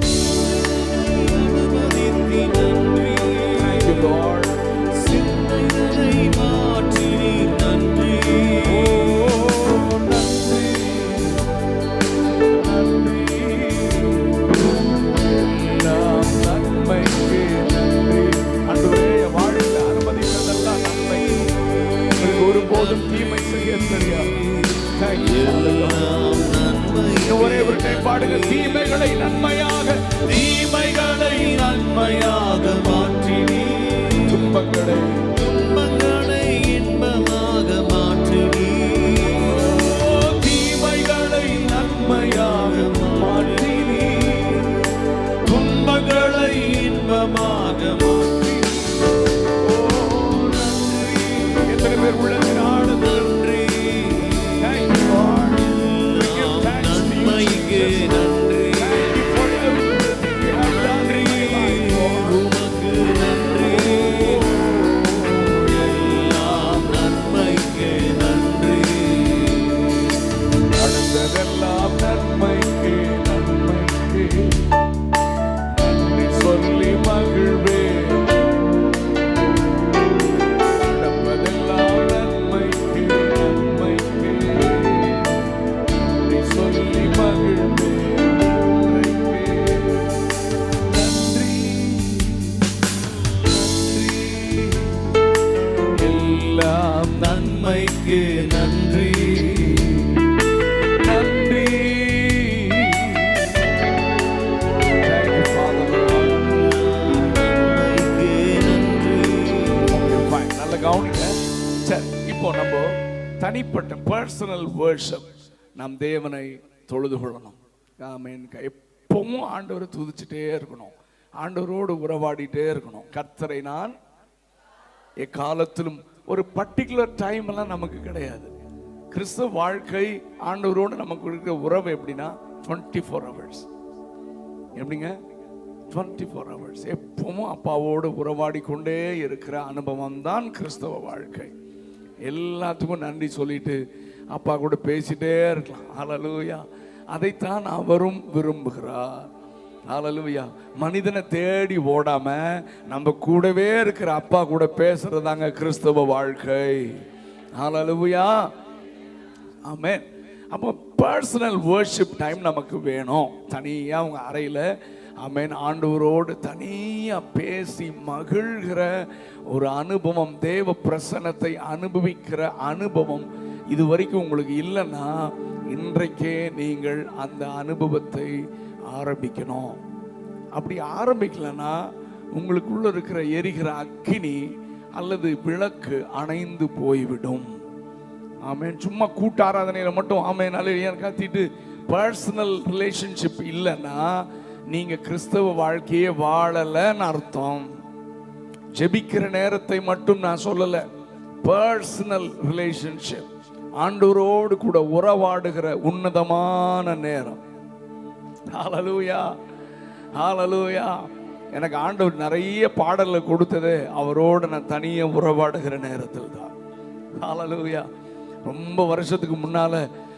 A: Thank you Lord. சிந்தைதனை மாற்றினீர் நன்றி. ஓ நன்றி நன்றி எல்லாம் நன்மைக்கு நன்றி. ஆண்டவரே வாழ்வில் அனுமதித்ததெல்லாம் நன்மை. உங்களுக்கு ஒருபோதும் தீமை செய்ய தெரியாது. ஒரே ஒரு கை பாடுங்க. தீமைகளை நன்மையாக, தீமைகளை நன்மையாக மாற்றினீ, துன்பங்களை துன்பங்களை இன்பமாக மாற்றினீ. தீமைகளை நன்மையாக மாற்றினீ, துன்பங்களை இன்பமாக மாற்றி. ஓ நன்றி. எத்தனை பேர் உள்ளத்தில் ஆடுது? நன்றி நன்றி. நல்ல கவனிங்க. சரி, இப்போ நம்ம தனிப்பட்ட பர்சனல் வர்ஷிப், நம் தேவனை தொழுது கொள்ளணும். ஆமென். எப்பவும் ஆண்டவரை துதிச்சுட்டே இருக்கணும், ஆண்டவரோடு உறவாடிட்டே இருக்கணும். கர்த்தரை நான் எக்காலத்திலும். ஒரு பர்டிகுலர் டைம் எல்லாம் நமக்கு கிடையாது. கிறிஸ்தவ வாழ்க்கை ஆண்டவரோடு நமக்கு இருக்கிற உறவு எப்படின்னா 24 hours. எப்படிங்க? 24 hours. எப்பவும் அப்பாவோடு உறவாடி கொண்டே இருக்கிற அனுபவம் தான் கிறிஸ்தவ வாழ்க்கை. எல்லாத்துக்கும் நன்றி சொல்லிட்டு அப்பா கூட பேசிட்டே இருக்கலாம். ஹல்லேலூயா. அதைத்தான் அவரும் விரும்புகிறார். ஹல்லேலூயா. மனிதனை தேடி ஓடாம நம்ம கூடவே இருக்கிற அப்பா கூட பேசுறதாங்க கிறிஸ்தவ வாழ்க்கை. ஹல்லேலூயா. ஆமென். அப்போ பர்சனல் வர்ஷிப் டைம் நமக்கு வேணும். தனியா உங்க அறையில ஆமென் ஆண்டவரோடு தனியா பேசி மகிழ்கிற ஒரு அனுபவம், தேவ பிரசன்னத்தை அனுபவிக்கிற அனுபவம் இது வரைக்கும் உங்களுக்கு இல்லைன்னா இன்றைக்கே நீங்கள் அந்த அனுபவத்தை ஆரம்பிக்கணும். அப்படி ஆரம்பிக்கலன்னா உங்களுக்குள்ள இருக்கிற எரிகிற அக்கினி அல்லது விளக்கு அணைந்து போய்விடும். ஆமென். சும்மா கூட்ட ஆராதனையில மட்டும் ஆமென் அல்லேலூயா கத்திட்டு பர்சனல் ரிலேஷன்ஷிப் இல்லைன்னா நீங்க கிறிஸ்தவ வாழ்க்கையே வாழலன்னு அர்த்தம். ஜெபிக்கிற நேரத்தை மட்டும் நான் சொல்லல, பர்சனல் ரிலேஷன்ஷிப், ஆண்டவரோடு கூட உறவாடுகிற உன்னதமான நேரம். ஹல்லேலூயா, ஹல்லேலூயா. எனக்கு ஆண்டவர் நிறைய பாடல்களை கொடுத்தது அவரோடு நான் தனியா உறவாடுகிற நேரத்தில் தான். ஹல்லேலூயா. ரொம்ப வருஷத்துக்கு முன்னால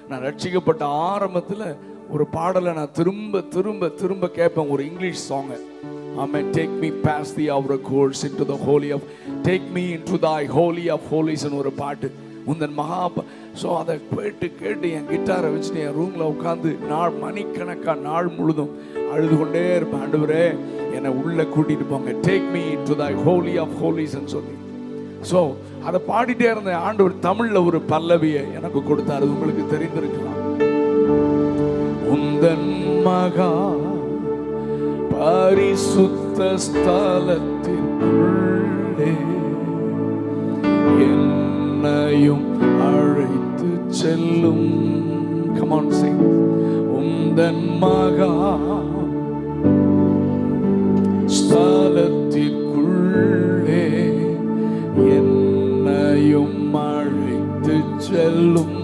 A: நான் ரட்சிக்கப்பட்ட ஆரம்பத்தில் ஒரு பாடலை நான் திரும்ப திரும்ப திரும்ப கேட்பேன், ஒரு English song. Amen. Take me past the outer courts into the holy of, take me into thy holy of holies ன்னு ஒரு பாட்டு. உந்தன் மகா ஸோ அதை கேட்டு கேட்டு என் கிட்டாரை வச்சுட்டு என் ரூமில் உட்காந்து மணிக்கணக்காக நாள் முழுதும் அழுது கொண்டே இருப்பேன். ஆண்டவரே என்னை உள்ளே கூட்டிட்டு போங்க, take me into thy holy of ஹோலிஸ்ன்னு சொல்லி. ஸோ அதை பாடிட்டே இருந்த ஆண்டவர் தமிழில் ஒரு பல்லவியை எனக்கு கொடுத்தாரு, உங்களுக்கு தெரிந்திருக்கலாம். உந்தன் மகா பரிசுத்த ஸ்தலத்திற்குள்ளே என்னையும் அழைத்து செல்லும். Come on, sing. உந்தன் மகா ஸ்தலத்திற்குள்ளே என்னையும் அழைத்து செல்லும்.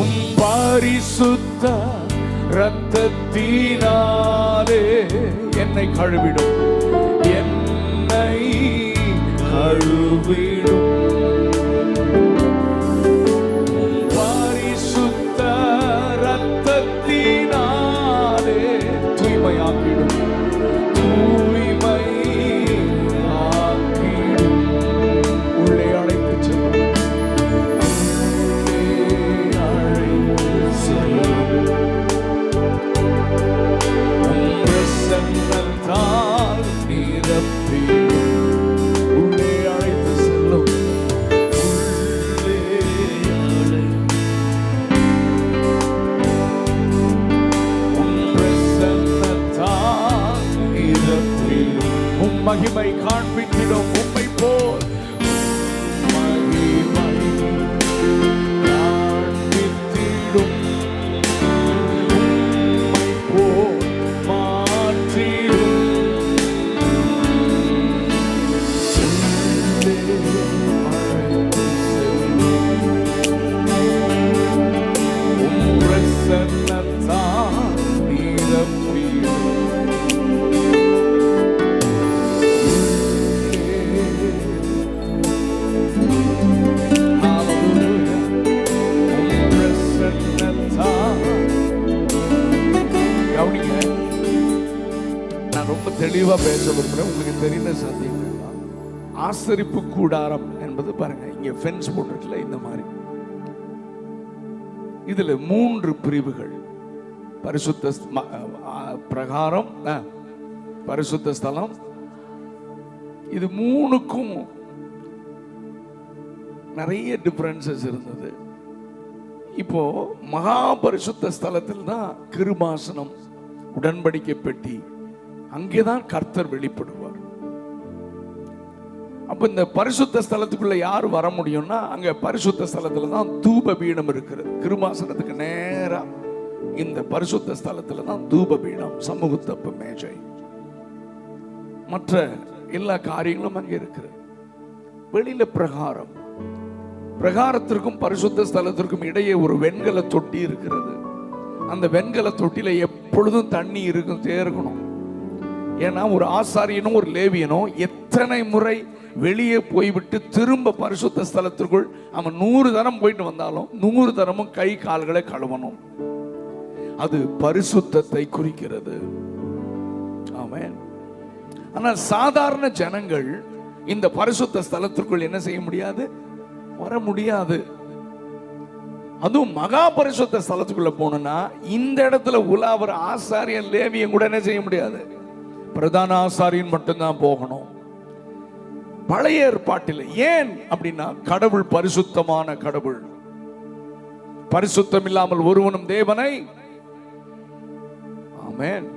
A: உம் பரிசுத்த இரத்தத்தினாலே என்னை கழுவிடும், என்னை கழுவிடும். பரிசுத்த இரத்தத்தினாலே தூய்மையாக்கிடும், தூய்மையாக்கிடும். உள்ளே அழைத்து செல்லும், மகிமை காண்பித்திடும். உம்மை போல் மகிமை காண்பித்திடும், உம்மை போல் மாற்றிடும். உம் பிரசன்னத்தால் நிரப்பிடும். ரொம்ப தெளிவா பேச விரும்புறேன், உங்களுக்கு தெரிந்த சத்தியம். ஆசரிப்பு கூடாரம் என்பது பாருங்க, இங்க ஃபென்ஸ் போட்டுல இந்த மாதிரி இதுல 3 பிரிவுகள். பரிசுத்த பிரகாரம், பரிசுத்த ஸ்தலம். இது 3க்கும் நிறைய டிஃபரன்சஸ் இருந்தது. இப்போ மகா பரிசுத்த ஸ்தலத்தில் தான் கிருபாசனம், உடன்படிக்கை பெட்டி, அங்கேதான் கர்த்தர் வெளிப்படுவார். அப்ப இந்த பரிசுத்த ஸ்தலத்துக்குள்ள யார் வர முடியும்னா, அங்க பரிசுத்த ஸ்தலத்துல தான் தூப பீடம் இருக்கிறது. கிருபாசனத்துக்கு நேரா இந்த பரிசுத்த ஸ்தலத்துல தான் தூப பீடம், சமூகத்தப்ப மேஜை, மற்ற எல்லா காரியங்களும் அங்கே இருக்கிறது. வெளியில பிரகாரம், பிரகாரத்திற்கும் பரிசுத்த ஸ்தலத்திற்கும் இடையே ஒரு வெண்கல தொட்டி இருக்கிறது. அந்த வெண்கல தொட்டியில எப்பொழுதும் தண்ணி இருக்கணும். ஏன்னா ஒரு ஆசாரியனும் ஒரு லேவியனும் எத்தனை முறை வெளியே போய்விட்டு திரும்ப பரிசுத்த ஸ்தலத்திற்குள் அவன் 100 தரம் போயிட்டு வந்தாலும் 100 தரமும் கை கால்களை கழுவணும். அது பரிசுத்தத்தை குறிக்கிறது. ஆமென். ஆனால் சாதாரண ஜனங்கள் இந்த பரிசுத்த ஸ்தலத்திற்குள் என்ன செய்ய முடியாது, வர முடியாது. அதுவும் மகா பரிசுத்த ஸ்தலத்துக்குள்ள போனா இந்த இடத்துல உலாவர ஆசாரியன் லேவியன் கூட என்ன செய்ய முடியாது, பிரதான ஆசாரியன் மட்டும்தான் போகணும். பழைய ஏற்பாட்டில். ஏன் அப்படின்னா கடவுள் பரிசுத்தமான கடவுள். பரிசுத்தம் இல்லாமல் ஒருவனும் தேவனை, ஆமென்,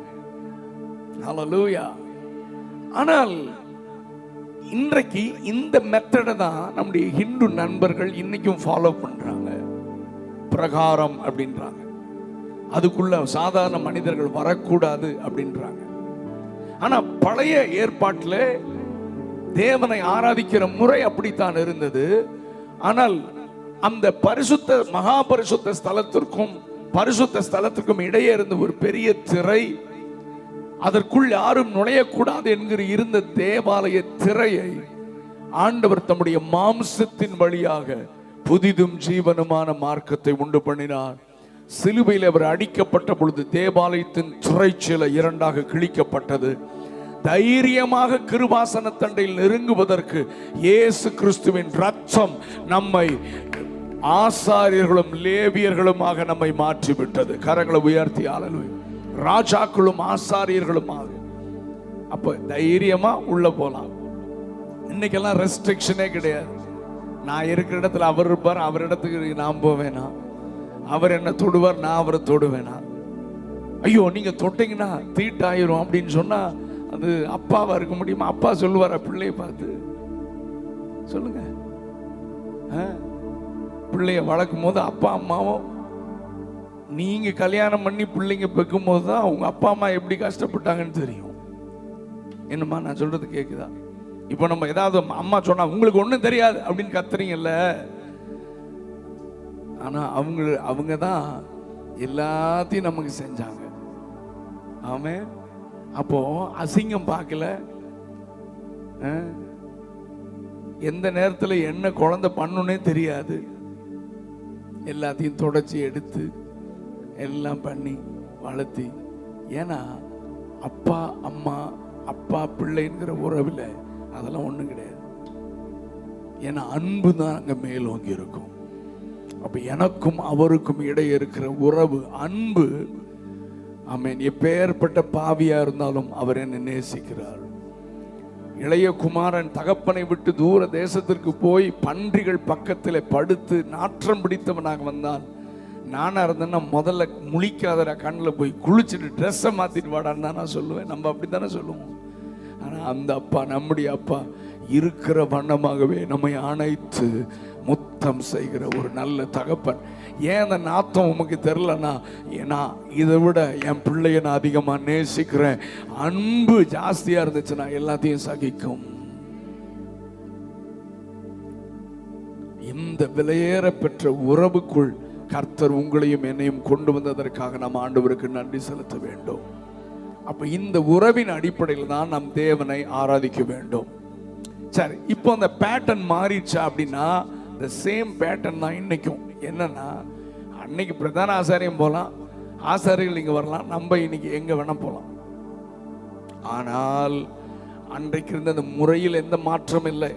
A: ஹல்லேலூயா. ஆனால் இன்றைக்கு இந்த மெத்தடை தான் நம்முடைய ஹிந்து நண்பர்கள் இன்னைக்கும் ஃபாலோ பண்றாங்க. பிரகாரம் அப்படின்றாங்க, அதுக்குள்ள சாதாரண மனிதர்கள் வரக்கூடாது அப்படின்றாங்க. ஆனா பழைய ஏற்பாட்டில் தேவனை ஆராதிக்கிற முறை அப்படித்தான் இருந்தது. ஆனால் அந்த பரிசுத்த மகா பரிசுத்த ஸ்தலத்திற்கும் பரிசுத்த ஸ்தலத்திற்கும் இடையே இருந்த ஒரு பெரிய திரை, அதற்குள் யாரும் நுழையக்கூடாது என்கிற இருந்த தேவாலய திரையை ஆண்டவர் தம்முடைய மாம்சத்தின் வழியாக புதிதும் ஜீவனுமான மார்க்கத்தை உண்டு பண்ணினார். சிலுவையில் அவர் அடிக்கப்பட்ட பொழுது தேவாலயத்தின் திரைச்சீலை இரண்டாக கிழிக்கப்பட்டது. தைரியமாக கிருபாசன தண்டையில் நெருங்குவதற்கு இயேசு கிறிஸ்துவின் ரத்தம் நம்மை ஆசாரியர்களும் லேவியர்களுமாக நம்மை மாற்றிவிட்டது. கரங்களை உயர்த்தி ஹல்லேலூயா. ராஜாக்களும் ஆசாரியர்களுமாக அப்ப தைரியமா உள்ள போலாம். இன்னைக்கெல்லாம் ரெஸ்ட்ரிக்ஷனே கிடையாது. நான் இருக்கிற இடத்துல அவர் இருப்பார், அவர் இடத்துக்கு நான் போவேனா, அவர் என்ன தொடுவார், நான் அவரை தொடுவேனா. ஐயோ நீங்க தொட்டீங்கன்னா தீட்டாயிரும் அப்படின்னு சொன்னா அது அப்பாவா இருக்க முடியுமா? அப்பா சொல்லுவாரா பிள்ளைய பார்த்து? சொல்லுங்க. பிள்ளைய வளர்க்கும் போது அப்பா அம்மாவும், நீங்க கல்யாணம் பண்ணி பிள்ளைங்க பெக்கும் போது தான் உங்க அப்பா அம்மா எப்படி கஷ்டப்பட்டாங்கன்னு தெரியும். என்னம்மா நான் சொல்றது கேக்குதா? இப்போ நம்ம ஏதாவது அம்மா சொன்னா உங்களுக்கு ஒண்ணும் தெரியாது அப்படின்னு கத்துறீங்கல்ல, ஆனா அவங்க தான் எல்லாத்தையும் நமக்கு செஞ்சாங்க. ஆமே. அப்போ அசிங்கம் பார்க்கல, எந்த நேரத்தில் என்ன குழந்தை பண்ணுனே தெரியாது, எல்லாத்தையும் தொடச்சி எடுத்து எல்லாம் பண்ணி வளர்த்தி. ஏன்னா அப்பா அம்மா அப்பா பிள்ளைங்கிற உறவில் அதெல்லாம் ஒன்றும் கிடையாது. ஏன்னா அன்பு தான் அங்கே மேலோங்கி இருக்கும். அப்ப எனக்கும் அவருக்கும் இடையே இருக்கிற உறவு அன்பு. ஆமென். எப்பேற்பட்ட பாவியா இருந்தாலும் அவர் என்னை நேசிக்கிறார். இளைய குமாரன் தகப்பனை விட்டு தூர தேசத்திற்கு போய் பன்றிகள் பக்கத்தில் படுத்து நாற்றம் பிடித்தவனாக வந்தான். நானா இருந்தேன்னா முதல்ல முழிக்காதடா, கண்ணில் போய் குளிச்சுட்டு ட்ரெஸ்ஸை மாத்திட்டு வாடான்னு தான் நான் சொல்லுவேன். நம்ம அப்படித்தானே சொல்லுவோம். ஆனா அந்த அப்பா, நம்முடைய அப்பா, இருக்கிற வண்ணமாகவே நம்மை அணைத்து முத்தம் செய்கிற ஒரு நல்ல தகப்பன். ஏன் அந்த நாத்தம் உமக்கு தெரியலன்னா, ஏன்னா இதை விட என் பிள்ளைய நான் அதிகமா நேசிக்கிறேன். அன்பு ஜாஸ்தியா இருந்துச்சுன்னா எல்லாத்தையும் சகிக்கும். இந்த விலையேற பெற்ற உறவுக்குள் கர்த்தர் உங்களையும் என்னையும் கொண்டு வந்ததற்காக நாம் ஆண்டவருக்கு நன்றி செலுத்த வேண்டும். அப்ப இந்த உறவின் அடிப்படையில் தான் நாம் தேவனை ஆராதிக்க வேண்டும். சரி, இப்போ அந்த பேட்டர்ன் மாறிடுச்சா அப்படின்னா, the same பேட்டர்ன் தான் இன்னைக்கும். என்னன்னா, அன்னைக்கு பிரதான ஆசாரியம் போகலாம், ஆசாரிகள் இங்க வரலாம், நம்ம இன்னைக்கு எங்க வேணா போகலாம். ஆனால் அன்றைக்கு இருந்த அந்த முறையில் எந்த மாற்றம் இல்லை.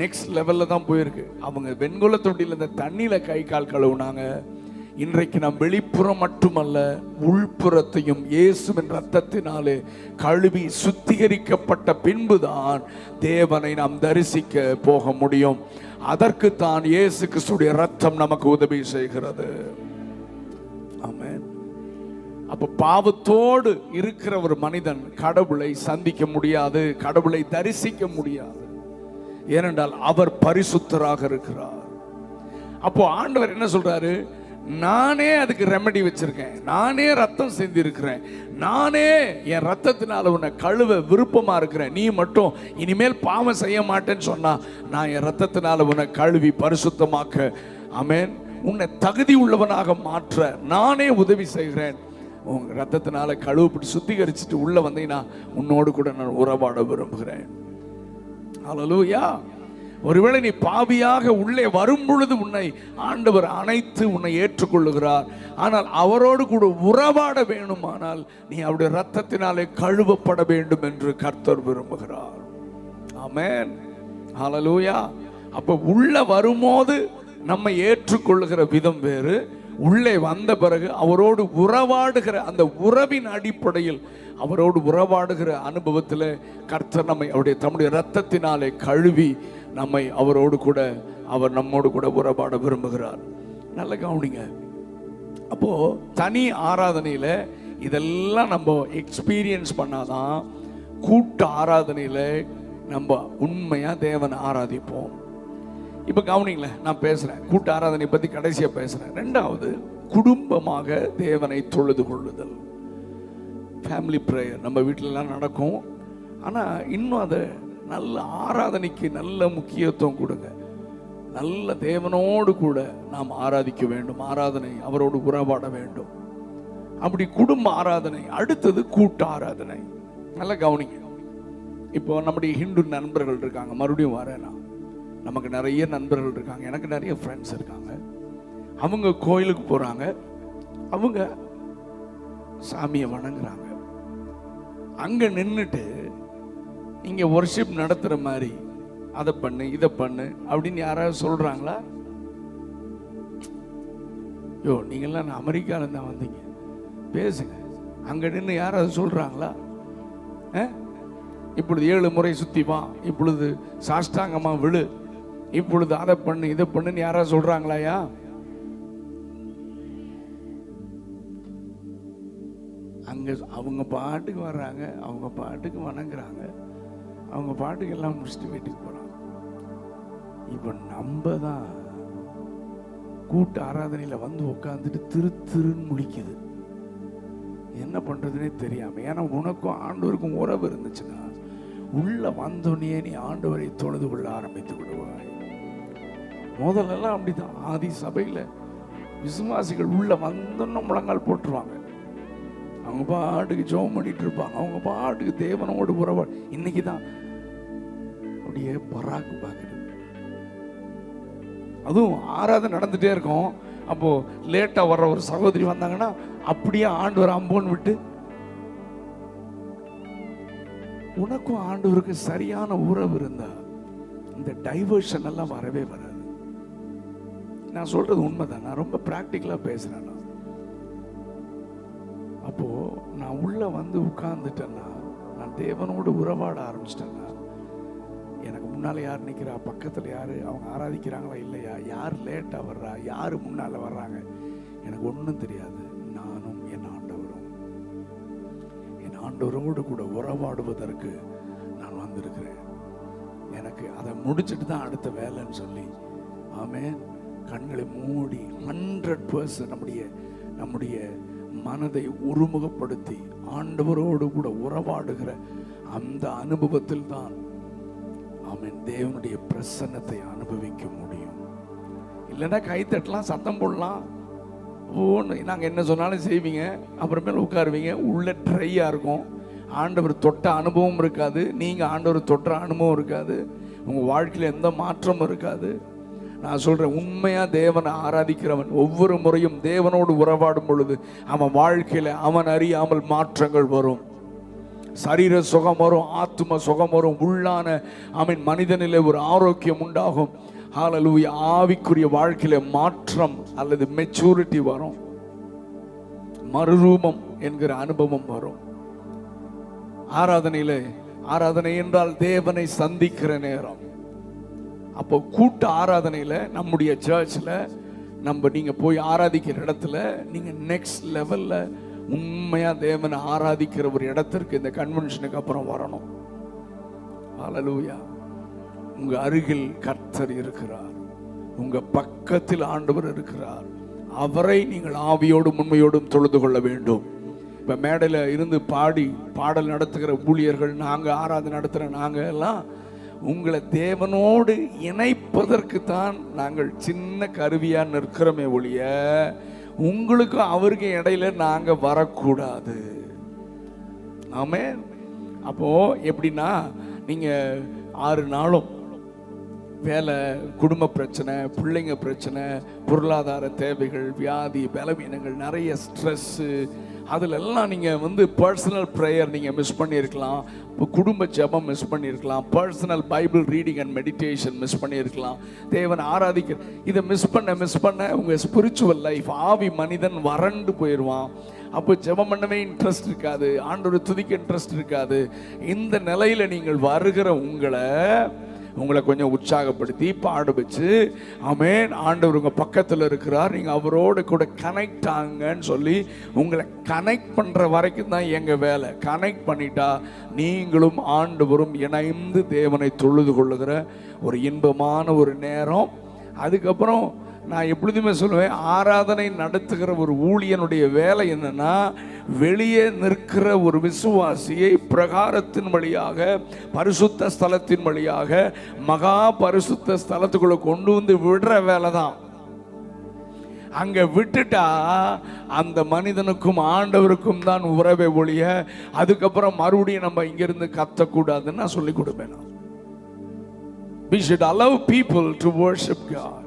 A: நெக்ஸ்ட் லெவல்ல தான் போயிருக்கு. அவங்க வெண்கொல தொட்டியில் இந்த தண்ணியில கை கால் கழுவுனாங்க. இன்றைக்கு நாம் வெளிப்புறம் மட்டுமல்ல, உள்புறத்தையும் இயேசுவின் ரத்தத்தினாலே கழுவி சுத்திகரிக்கப்பட்ட பின்புதான் தேவனை நாம் தரிசிக்க போக முடியும். அதற்கு தான் இயேசு கிறிஸ்துவின் ரத்தம் நமக்கு உதவி செய்கிறது. ஆமென். அப்ப பாவத்தோடு இருக்கிற ஒரு மனிதன் கடவுளை சந்திக்க முடியாது, கடவுளை தரிசிக்க முடியாது. ஏனென்றால் அவர் பரிசுத்தராக இருக்கிறார். அப்போ ஆண்டவர் என்ன சொல்றாரு? நானே அதுக்கு ரெமெடி வச்சிருக்கேன், நானே ரத்தம் செஞ்சு இருக்கிறேன், நானே என் ரத்தத்தினால உன்னை கழுவ விருப்பமா இருக்கிறேன். நீ மட்டும் இனிமேல் பாவம் செய்ய மாட்டேன்னு சொன்னா நான் என் ரத்தத்தினால உன்னை கழுவி பரிசுத்தமாக்க, ஆமென், உன்னை தகுதி உள்ளவனாக மாற்ற நானே உதவி செய்கிறேன். உங்க ரத்தத்தினால கழுவப்பட்டு சுத்திகரிச்சுட்டு உள்ள வந்தீங்கன்னா உன்னோடு கூட நான் உறவாட விரும்புகிறேன். ஹல்லேலூயா. ஒருவேளை நீ பாவியாக உள்ளே வரும் பொழுது உன்னை ஆண்டவர் அணைத்து உன்னை ஏற்றுக்கொள்ளுகிறார். ஆனால் அவரோடு கூட உறவாட வேண்டுமானால் நீ அவருடைய ரத்தத்தினாலே கழுவப்பட வேண்டும் என்று கர்த்தர் விரும்புகிறார். ஆமென். ஹல்லேலூயா. அப்ப உள்ள வரும்போது நம்மை ஏற்றுக்கொள்ளுகிற விதம் வேறு, உள்ளே வந்த பிறகு அவரோடு உறவாடுகிற அந்த உறவின் அடிப்படையில் அவரோடு உறவாடுகிற அனுபவத்தில் கர்த்தர் நம்மை அவருடைய தம்முடைய இரத்தத்தினாலே கழுவி நம்மை அவரோடு கூட அவர் நம்மோடு கூட உறவாட விரும்புகிறார். நல்ல கவனிங்க. அப்போ தனி ஆராதனையில இதெல்லாம் நம்ம எக்ஸ்பீரியன்ஸ் பண்ணாதான் கூட்ட ஆராதனையில நம்ம உண்மையா தேவனை ஆராதிப்போம். இப்ப கவனிங்களேன், நான் பேசுறேன் கூட்ட ஆராதனை பத்தி கடைசியா பேசுறேன். ரெண்டாவது, குடும்பமாக தேவனை தொழுது கொள்ளுதல், ஃபேமிலி ப்ரேயர் நம்ம வீட்டிலலாம் நடக்கும். ஆனா இன்னும் அதை நல்ல ஆராதனைக்கு நல்ல முக்கியத்துவம் கொடுங்க. நல்ல தேவனோடு கூட நாம் ஆராதிக்க வேண்டும், ஆராதனை அவரோடு உறவாட வேண்டும். அப்படி குடும்ப ஆராதனை. அடுத்தது கூட்ட ஆராதனை. நல்லா கவனிங்க. இப்போ நம்முடைய ஹிந்து நண்பர்கள் இருக்காங்க, மறுபடியும் வரேன்னா நமக்கு நிறைய நண்பர்கள் இருக்காங்க, எனக்கு நிறைய ஃப்ரெண்ட்ஸ் இருக்காங்க. அவங்க கோயிலுக்கு போறாங்க, அவங்க சாமியை வணங்குறாங்க. அங்க நின்றுட்டு இங்க வொர்ஷிப் நடத்துற மாதிரி அதை பண்ணு இதை பண்ணு அப்படின்னு யாராவது சொல்றாங்களா? யோ, நீங்கெல்லாம் அமெரிக்கால தான் வந்தீங்க, பேசுங்க. அங்க நின்று யாராவது சொல்றாங்களா? இப்பொழுது 7 முறை சுத்தி வா, இப்பொழுது சாஷ்டாங்கமா விழு, இப்பொழுது அதை பண்ணு இதை பண்ணுன்னு யாராவது சொல்றாங்களாயா? அங்க அவங்க பாட்டுக்கு வர்றாங்க, அவங்க பாட்டுக்கு வணங்குறாங்க, அவங்க பாட்டுக்கு எல்லாம் முடிச்சுட்டு வீட்டுக்கு போறாங்க. இப்ப நம்ம தான் கூட்ட ஆராதனையில வந்து உட்காந்துட்டு திருன்னு முழிக்குது, என்ன பண்றதுன்னே தெரியாம. ஏன்னா உனக்கும் ஆண்டவருக்கும் உறவு இருந்துச்சுன்னா உள்ள வந்தோடனே நீ ஆண்டவரை தொழுது கொள்ள ஆரம்பித்து விடுவாய். முதல்லலாம் அப்படிதான். ஆதி சபையில விசுவாசிகள் உள்ள வந்தோன்னு முழங்கால் போட்டுருவாங்க, அவங்க பாட்டுக்கு ஜெபம் பண்ணிட்டு இருப்பாங்க, அவங்க பாட்டுக்கு தேவனோடு உறவு. இன்னைக்கு தான் அப்படியே பராக்கு பார்க்குறது. அதுவும் ஆராதனை நடந்துட்டே இருக்கும். அப்போ லேட்டா வர்ற ஒரு சகோதரி வந்தாங்கன்னா அப்படியே ஆண்டவர் அம்போன்னு விட்டு. உனக்கும் ஆண்டவருக்கு சரியான உறவு இருந்தா இந்த டைவர்ஷன் எல்லாம் வரவே வராது. நான் சொல்றது உண்மைதான், நான் ரொம்ப பிராக்டிக்கலா பேசுறேன். அப்போ நான் உள்ள வந்து உட்கார்ந்துட்டேன்னா, நான் தேவனோடு உறவாட ஆரம்பிச்சிட்டேன்னா, எனக்கு முன்னால யார் நிற்கிறா, பக்கத்தில் யாரு, அவங்க ஆராதிக்கிறாங்களா இல்லையா, யார் லேட்டா வர்றா, யாரு முன்னால வர்றாங்க, எனக்கு ஒன்றும் தெரியாது. நானும் என் ஆண்டவரோடு கூட உறவாடுவதற்கு நான் வந்திருக்கிறேன். எனக்கு அதை முடிச்சுட்டு தான் அடுத்த வேலைன்னு சொல்லி, ஆமென், கண்களை மூடி 100% நம்முடைய மனதை ஒருமுகப்படுத்தி ஆண்டவரோடு கூட உறவாடுகிற அந்த அனுபவத்தில் தான் ஆமென் தேவனுடைய பிரசன்னத்தை அனுபவிக்க முடியும். இல்லைன்னா கைத்தட்டலாம், சத்தம் போடலாம், நாங்க என்ன சொன்னாலும் செய்வீங்க, அப்புறமேல உட்காருவீங்க, உள்ள ட்ரையா இருக்கும், ஆண்டவர் தொட்ட அனுபவம் இருக்காது, நீங்க ஆண்டவர் தொட்ட அனுபவம் இருக்காது, உங்க வாழ்க்கையில எந்த மாற்றமும் இருக்காது. நான் சொல்றேன், உண்மையா தேவனை ஆராதிக்கிறவன் ஒவ்வொரு முறையும் தேவனோடு உறவாடும் பொழுது அவன் வாழ்க்கையில அவன் அறியாமல் மாற்றங்கள் வரும். சரீர சுகம் வரும், ஆத்தும சுகம் வரும், உள்ளான அவன் மனிதனிலே ஒரு ஆரோக்கியம் உண்டாகும். ஹல்லேலூயா. ஆவிக்குரிய வாழ்க்கையில மாற்றம் அல்லது மெச்சூரிட்டி வரும், மறுரூபம் என்கிற அனுபவம் வரும். ஆராதனை என்றால் தேவனை சந்திக்கிற நேரம். அப்போ கூட்ட ஆராதனையில நம்முடைய சர்ச்சில் நீங்க போய் ஆராதிக்கிற இடத்துல நீங்க நெக்ஸ்ட் லெவல்ல உண்மையா தேவனை ஆராதிக்கிற ஒரு இடத்திற்கு இந்த கன்வென்ஷனுக்கு அப்புறம் வரணும். ஹல்லேலூயா. உங்க அருகில் கர்த்தர் இருக்கிறார், உங்க பக்கத்தில் ஆண்டவர் இருக்கிறார். அவரை நீங்கள் ஆவியோடும் உண்மையோடும் தொழுது கொள்ள வேண்டும். இப்ப மேடையில இருந்து பாடல் நடத்துகிற ஊழியர்கள், நாங்க ஆராதனை நடத்துற நாங்க எல்லாம் உங்களை தேவனோடு இணைப்பதற்கு தான் நாங்கள் சின்ன கருவியா நிற்கிறோமே ஒழிய உங்களுக்கும் அவருக்கு இடையில நாங்க வரக்கூடாது. ஆமென். அப்போ எப்படின்னா, நீங்க 6 நாளும் வேலை, குடும்ப பிரச்சனை, பிள்ளைங்க பிரச்சனை, பொருளாதார தேவைகள், வியாதி, பலவீனங்கள், நிறைய ஸ்ட்ரெஸ்ஸு, அதில் எல்லாம் நீங்கள் வந்து பர்சனல் ப்ரேயர் நீங்கள் மிஸ் பண்ணியிருக்கலாம், குடும்ப ஜெபம் மிஸ் பண்ணியிருக்கலாம், personal Bible reading and meditation miss பண்ணியிருக்கலாம், தேவன் ஆராதிக்க இதை மிஸ் பண்ண உங்கள் ஸ்பிரிச்சுவல் லைஃப், ஆவி மனிதன் வறண்டு போயிடுவான். அப்போ ஜெபம் பண்ணவே இன்ட்ரெஸ்ட் இருக்காது, ஆண்டவரை துதிக்க இன்ட்ரெஸ்ட் இருக்காது. இந்த நிலையில் நீங்கள் வருகிற உங்களை கொஞ்சம் உற்சாகப்படுத்தி பாட வச்சு, ஆமென், ஆண்டவர் உங்கள் பக்கத்தில் இருக்கிறார், நீங்கள் அவரோட கூட கனெக்ட் ஆகுங்கன்னு சொல்லி உங்களை கனெக்ட் பண்ணுற வரைக்கும் தான் எங்கள் வேலை. கனெக்ட் பண்ணிட்டா நீங்களும் ஆண்டவரும் இணைந்து தேவனை தொழுது கொள்ளுகிற ஒரு இன்பமான ஒரு நேரம். அதுக்கப்புறம் நான் எப்பொழுதுமே சொல்லுவேன், ஆராதனை நடத்துகிற ஒரு ஊழியனுடைய வேலை என்னன்னா, வெளியே நிற்கிற ஒரு விசுவாசியை பிரகாரத்தின் வழியாக, பரிசுத்த ஸ்தலத்தின் வழியாக மகா பரிசுத்த ஸ்தலத்துக்குள்ள கொண்டு வந்து விடுற வேலை தான். அங்க விட்டுட்டா அந்த மனிதனுக்கும் ஆண்டவருக்கும் தான் உறவை ஒழிய அதுக்கப்புறம் மறுபடியும் நம்ம இங்கிருந்து கத்தக்கூடாதுன்னு நான் சொல்லிக் கொடுப்பேன். We should allow people to worship God.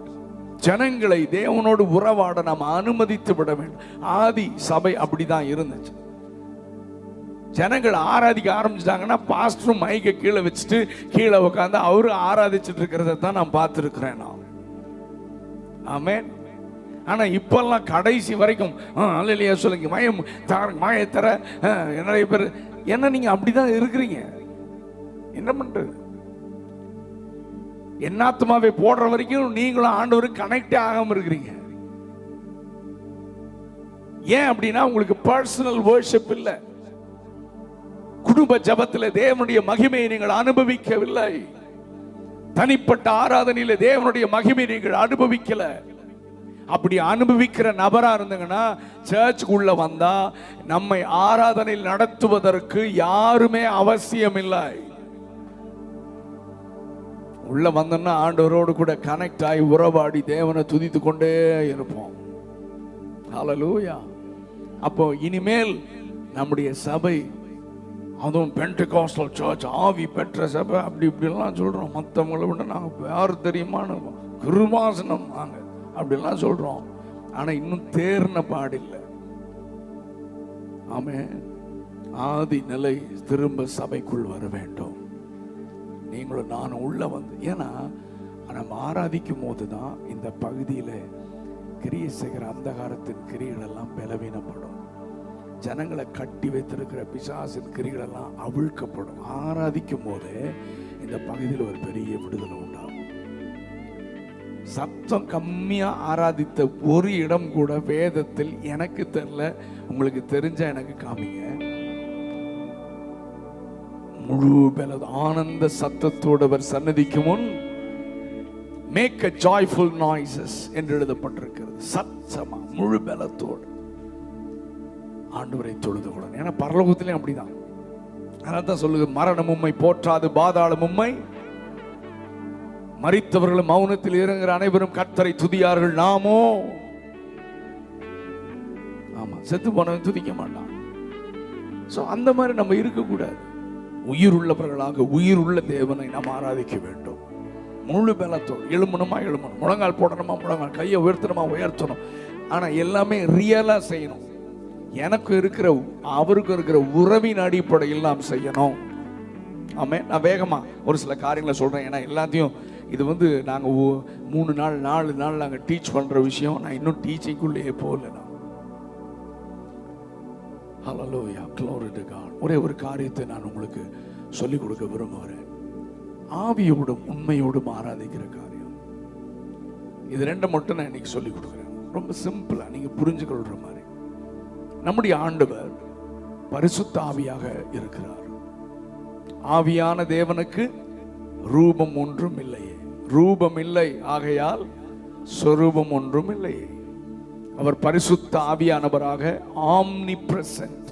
A: ஜனங்களை தேவனோடு உறவாட நாம் அனுமதித்து விட வேண்டும். ஆதி சபை அப்படிதான் இருந்துச்சு. ஜனங்கள் ஆராதிக்க ஆரம்பிச்சிட்டாங்கன்னா பாஸ்டரும் மைக்கை கீழே வச்சுட்டு கீழே உட்காந்து அவரு ஆராதிச்சுட்டு இருக்கிறத தான் நான் பார்த்துருக்கிறேன் நான். ஆமென். ஆனா இப்பெல்லாம் கடைசி வரைக்கும் அல்லேலூயா சொல்லுங்க, மாய தர நிறைய பேர் என்ன, நீங்க அப்படிதான் இருக்கிறீங்க. என்ன பண்றது? என்னாத்மாவை போடுற வரைக்கும் நீங்களும் ஆண்டவருக்கு கனெக்டே ஆகாம இருக்கிறீங்க. ஏன் அப்படின்னா உங்களுக்கு பர்சனல் வர்ஷிப் இல்லை. குடும்ப ஜபத்தில் தேவனுடைய மகிமையை நீங்கள் அனுபவிக்கவில்லை. தனிப்பட்ட ஆராதனையில தேவனுடைய மகிமையை நீங்கள் அனுபவிக்கல. அப்படி அனுபவிக்கிற நபரா இருந்தீங்கன்னா சர்ச்சுக்குள்ள வந்தா நம்மை ஆராதனையில் நடத்துவதற்கு யாருமே அவசியம் இல்லை. உள்ள வந்தோம்னா ஆண்டவரோடு கூட கனெக்ட் ஆகி உறவாடி தேவனை துதித்து கொண்டே இருப்போம். ஹல்லேலூயா. அப்போ இனிமேல் நம்முடைய சபை, அதுவும் பெண்டெகாஸ்டல் சர்ச், ஆவி பெற்ற சபை, அப்படி இப்படிலாம் சொல்றோம். மற்றவங்களை விட நாங்கள் யாரு தெரியுமான்னு கிருபாசனம் வாங்க அப்படிலாம் சொல்றோம். ஆனா இன்னும் தேர்ன பாடில்லை. ஆமென். ஆதி நிலை திரும்ப சபைக்குள் வர வேண்டும். நீங்களும் நானும் உள்ள வந்து, ஏன்னா நம்ம ஆராதிக்கும் போது தான் இந்த பகுதியில் கிரியை செய்கிற அந்தகாரத்தின் கிரிகள் எல்லாம் பலவீனப்படும். ஜனங்களை கட்டி வைத்திருக்கிற பிசாசின் கிரிகள் எல்லாம் அவிழ்க்கப்படும். ஆராதிக்கும் போது இந்த பகுதியில் ஒரு பெரிய விடுதலை உண்டாகும். சத்தம் கம்மியா ஆராதித்த ஒரு இடம் கூட வேதத்தில் எனக்கு தெரியல. உங்களுக்கு தெரிஞ்ச எனக்கு காமிங்க. முழு பலத் ஆனந்த சத்தத்தோடு அவர் சன்னதிக்கு முன் மேக் a joyful noises என்று எழுதப்பட்டிருக்கிறது. சத்தமா முழு பலத்தோடு ஆண்டவரை தொழுது கொள்ளணும். ஏன்னா பரலோகத்திலே அப்படிதான். அதான் சொல்லுது, மரணம் உம்மை போற்றாது, பாதாளம் உம்மை. மரித்தவர்களும் மௌனத்தில் இறங்குற அனைவரும் கர்த்தரை துதியார்கள், நாமோ ஆமா செத்து போனவன் துதிக்க மாட்டான். சோ அந்த மாதிரி நம்ம இருக்கக்கூடாது. உயிர் உள்ளவர்களாக உயிர் உள்ள தேவனை நாம் ஆராதிக்க வேண்டும். முழு பலத்தோடு எழுமணுமா எழுமணும், முழங்கால் போடணுமா முழங்கால், கையை உயர்த்தணுமா உயர்த்தணும். ஆனா எல்லாமே ரியலா செய்யணும். எனக்கு இருக்கிற அவருக்கு இருக்கிற உறவின் அடிப்படையில் நாம் செய்யணும். ஆமே. நான் வேகமா ஒரு சில காரியங்களை சொல்றேன். ஏன்னா எல்லாத்தையும் இது வந்து நாங்கள் 3 நாள் 4 நாள் நாங்கள் டீச் பண்ற விஷயம். நான் இன்னும் டீச்சிங்குள்ளேயே போகல. ஹல்லேலூயா, glory to God. ஒரே ஒரு காரியத்தை நான் உங்களுக்கு சொல்லிக் கொடுக்க விரும்புகிறேன். ஆவியோடும் உண்மையோடும் ஆராதிக்கிற காரியம். இது ரெண்டை மட்டும் நான் இன்னைக்கு சொல்லிக் கொடுக்குறேன். ரொம்ப சிம்பிளா நீங்க புரிஞ்சுக்கொள்ற மாதிரி. நம்முடைய ஆண்டவர் பரிசுத்த ஆவியாக இருக்கிறார். ஆவியான தேவனுக்கு ரூபம் ஒன்றும் இல்லையே. ரூபம் இல்லை, ஆகையால் சொரூபம் ஒன்றும் இல்லையே. அவர் பரிசுத்த ஆவியானவராக ஆம்னி பிரசன்ட்,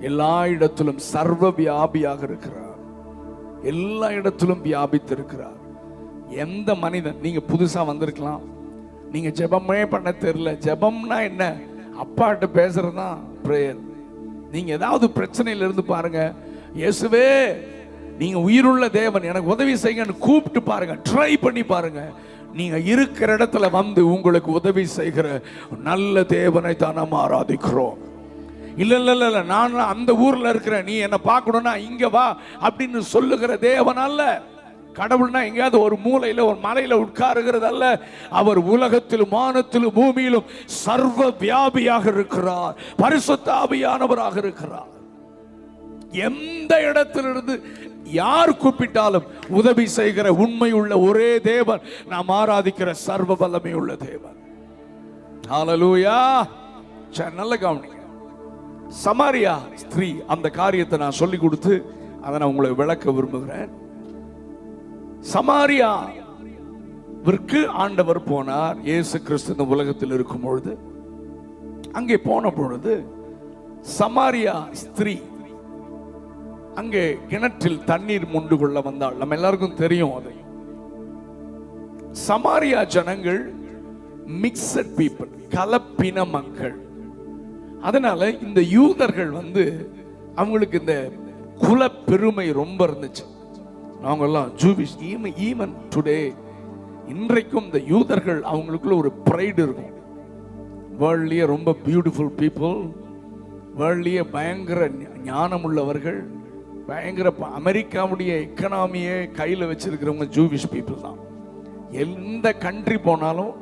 A: எல்லா இடத்திலும் சர்வ வியாபியாக இருக்கிறார். எல்லா இடத்திலும் வியாபித்திருக்கிறார். எந்த மனிதன், நீங்க புதுசா வந்திருக்கலாம், நீங்க ஜெபமே பண்ண தெரியல. ஜெபம்னா என்ன? அப்பாட்ட பேசுறதுதான் பிரேயர். நீங்க ஏதாவது பிரச்சனையில இருந்து பாருங்க, இயேசுவே நீங்க உயிருள்ள தேவன், எனக்கு உதவி செய்யுங்கன்னு கூப்பிட்டு பாருங்க, ட்ரை பண்ணி பாருங்க. நீங்க இருக்கிற இடத்துல வந்து உங்களுக்கு உதவி செய்கிற நல்ல தேவனை தான் நாம் ஆராதிக்கிறோம். இல்ல இல்ல இல்ல நான் அந்த ஊர்ல இருக்கிறேன், நீ என்ன பார்க்கணும்னா இங்க வா அப்படின்னு சொல்லுகிற தேவன் அல்ல. கடவுள்னா எங்கேயாவது ஒரு மூலையில ஒரு மலையில உட்காருகிறது அல்ல. அவர் உலகத்திலும் வானத்திலும் பூமியிலும் சர்வ வியாபியாக இருக்கிறார், பரிசுத்த ஆவியானவராக இருக்கிறார். எந்த இடத்திலிருந்து யார் கூப்பிட்டாலும் உதவி செய்கிற உண்மை உள்ள ஒரே தேவன் நாம் ஆராதிக்கிற சர்வ வல்லமை உள்ள தேவன். ஹல்லேலூயா. நல்ல கவனிங்க. சமாரியா ஸ்திரீ அந்த காரியத்தை நான் சொல்லி கொடுத்து அதை நான் உங்களை விளக்க விரும்புகிறேன். சமாரியாவிற்கு ஆண்டவர் போனார். இயேசு கிறிஸ்து இந்த உலகத்தில் இருக்கும் பொழுது அங்கே போன பொழுது சமாரியா ஸ்திரீ அங்கே கிணற்றில் தண்ணீர் மொண்டு கொள்ள வந்தாள். நம்ம எல்லாருக்கும் தெரியும் அதை. சமாரியா ஜனங்கள் மிக்சட் பீப்புள், கலப்பின மக்கள். அதனால இந்த யூதர்கள் அவங்களுக்கு இந்த குல பெருமை ரொம்ப இருந்துச்சு. அவங்க எல்லாம் ஜூவிஷ். ஈவன் டுடே, இன்றைக்கும் இந்த யூதர்கள் அவங்களுக்குள்ள ஒரு ப்ரைடு இருக்கும். வேர்ல்ட்லயே ரொம்ப பியூட்டிஃபுல் பீப்புள், வேர்ல்ட்லயே பயங்கர ஞானம் உள்ளவர்கள், பயங்கர அமெரிக்காவுடைய எக்கனாமியை கையில் வச்சிருக்கிறவங்க ஜூவிஷ் பீப்புள் தான். எந்த கண்ட்ரி போனாலும்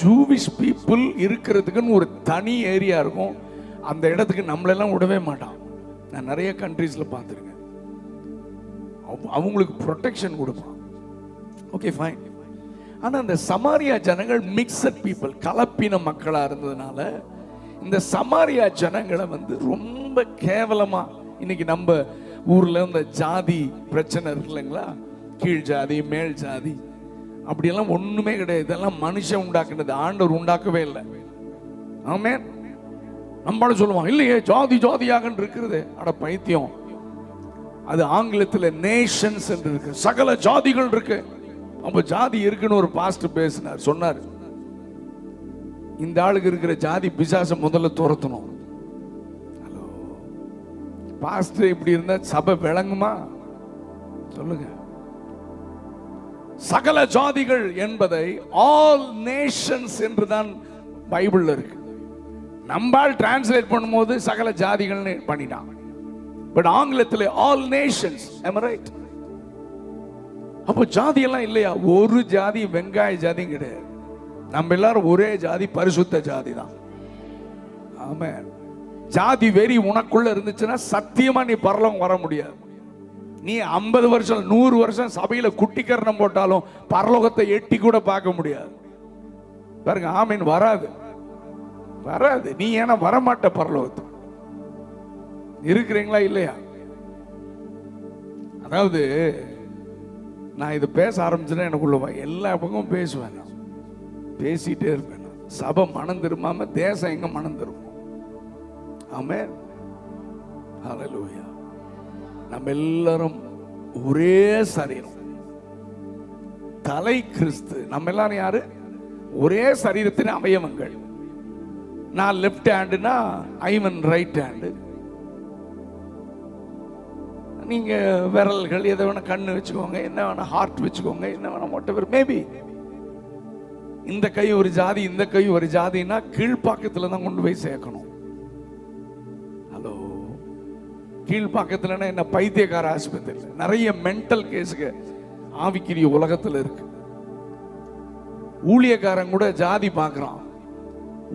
A: ஜூவிஷ் பீப்புள் இருக்கிறதுக்குன்னு ஒரு தனி ஏரியா இருக்கும். அந்த இடத்துக்கு நம்மளெல்லாம் விடவே மாட்டான். நான் நிறைய கண்ட்ரீஸ்ல பார்த்துருக்கேன். அவங்களுக்கு ப்ரொடெக்ஷன் கொடுப்பான். Okay fine. ஆனால் அந்த சமாரியா ஜனங்கள் மிக்சட் பீப்புள், கலப்பின மக்களாக இருந்ததுனால இந்த சமாரியா ஜனங்களை ரொம்ப கேவலமா, இன்னைக்கு நம்ம ஊர்ல இந்த ஜாதி பிரச்சனை இருக்கு இல்லைங்களா, கீழ் ஜாதி மேல் ஜாதி அப்படியெல்லாம் ஒண்ணுமே கிடையாது. இதெல்லாம் மனுஷன் உண்டாக்குனது, ஆண்டவர் உண்டாக்கவே இல்லை. ஆமென். நம்மளால சொல்லுவாங்க இல்லையே ஜாதி ஜாதியாக இருக்கிறது. அட பைத்தியம், அது ஆங்கிலத்தில் நேஷன்ஸ் என்று இருக்கு, சகல ஜாதிகள் இருக்கு. அப்ப ஜாதி இருக்குன்னு ஒரு பாஸ்டர் பேசினார், சொன்னார் இந்த ஆளுக்கு இருக்கிற ஜாதி பிசாசை முதல்ல துரத்தணும். ஹலோ பாஸ்டர், இப்படி இருந்தா சபை விளங்குமா சொல்லுங்க? சகல ஜாதிகள் என்பதை ஆல் நேஷன்ஸ் என்றுதான் பைபிள்ல இருக்கு. நம்மால் டிரான்ஸ்லேட் பண்ணும்போது சகல ஜாதிகள்னு பண்ணிட்டான். பட் ஆங்கிலத்தில் all Nations. am I right? அப்போ ஜாதி எல்லாம் இல்லையா? ஒரு ஜாதி வெங்காய ஜாதியும் கிடையாது. நம்ம எல்லாரும் ஒரே ஜாதி, பரிசுத்த ஜாதி தான். ஆமென். ஜாதி வெறி உனக்குள்ள இருந்துச்சுன்னா சத்தியமா நீ பரலோகம் வர முடியாது. நீ 50 வருஷம் 100 வருஷம் சபையில குட்டிக்கரணம் போட்டாலும் பரலோகத்தை எட்டி கூட பார்க்க முடியாது. பாருங்க, ஆமீன். வராது வராது. நீ ஏன்னா வரமாட்ட பரலோகத்துக்கு. இருக்கிறீங்களா இல்லையா? அதாவது நான் இது பேச ஆரம்பிச்சுன்னா எனக்குள்ள எல்லா பக்கமும் பேசுவேன், பேசிட்டே இருப்பேன். சபை மனம் திரும்பாம தேசம் எங்க மனம் திரும்பும்? ஆமென். ஹல்லேலூயா. நம்ம எல்லாரும் ஒரே சரீரம், தலை கிறிஸ்து. நம்ம எல்லாரும் யாரு? ஒரே சரீரத்தின் அவயவங்கள். நான் லெப்ட் ஹேண்டுனா ஐவன் ரைட் ஹேண்டு. நீங்க விரல்கள் எதை வேணா, கண்ணு வச்சுக்கோங்க, என்ன வேணா, ஹார்ட் வச்சுக்கோங்க, என்ன வேணா, whatever மேபி. இந்த கை ஒரு ஜாதி, இந்த கை ஒரு ஜாதினா கீழ்ப்பாக்கத்துல தான் கொண்டு போய் சேர்க்கணும். ஹலோ, கீழ்ப்பாக்கத்துல என்ன பைத்தியக்கார ஆஸ்பத்திரி? நிறைய மென்டல் கேஸுக்கு ஆவிக்குரிய உலகத்துல இருக்கு. ஊழியக்காரன் கூட ஜாதி பார்க்கறான்.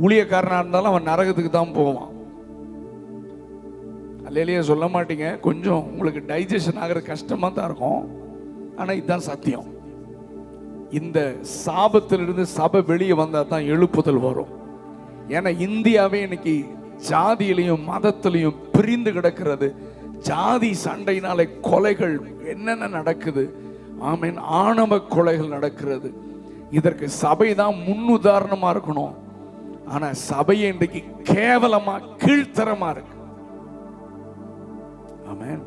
A: ஊழியக்காரனா இருந்தாலும் அவன் நரகத்துக்கு தான் போவான். அல்லேலூயா சொல்ல மாட்டீங்க. கொஞ்சம் உங்களுக்கு டைஜஷன் ஆகிற கஷ்டமா தான் இருக்கும். ஆனா இதுதான் சத்தியம். இந்த சாபத்திலிருந்து சபை வெளியே வந்தா தான் எழுப்புதல் வரும். ஏன்னா இந்தியாவே இன்னைக்கு ஜாதியிலையும் மதத்திலையும் பிரிந்து கிடக்கிறது. ஜாதி சண்டையினாலே கொலைகள் என்னென்ன நடக்குது. ஆமீன். ஆணவ கொலைகள் நடக்கிறது. இதற்கு சபை தான் முன்னுதாரணமா இருக்கணும். ஆனா சபையை இன்றைக்கு கேவலமா கீழ்த்தரமா இருக்கு. ஆமென்.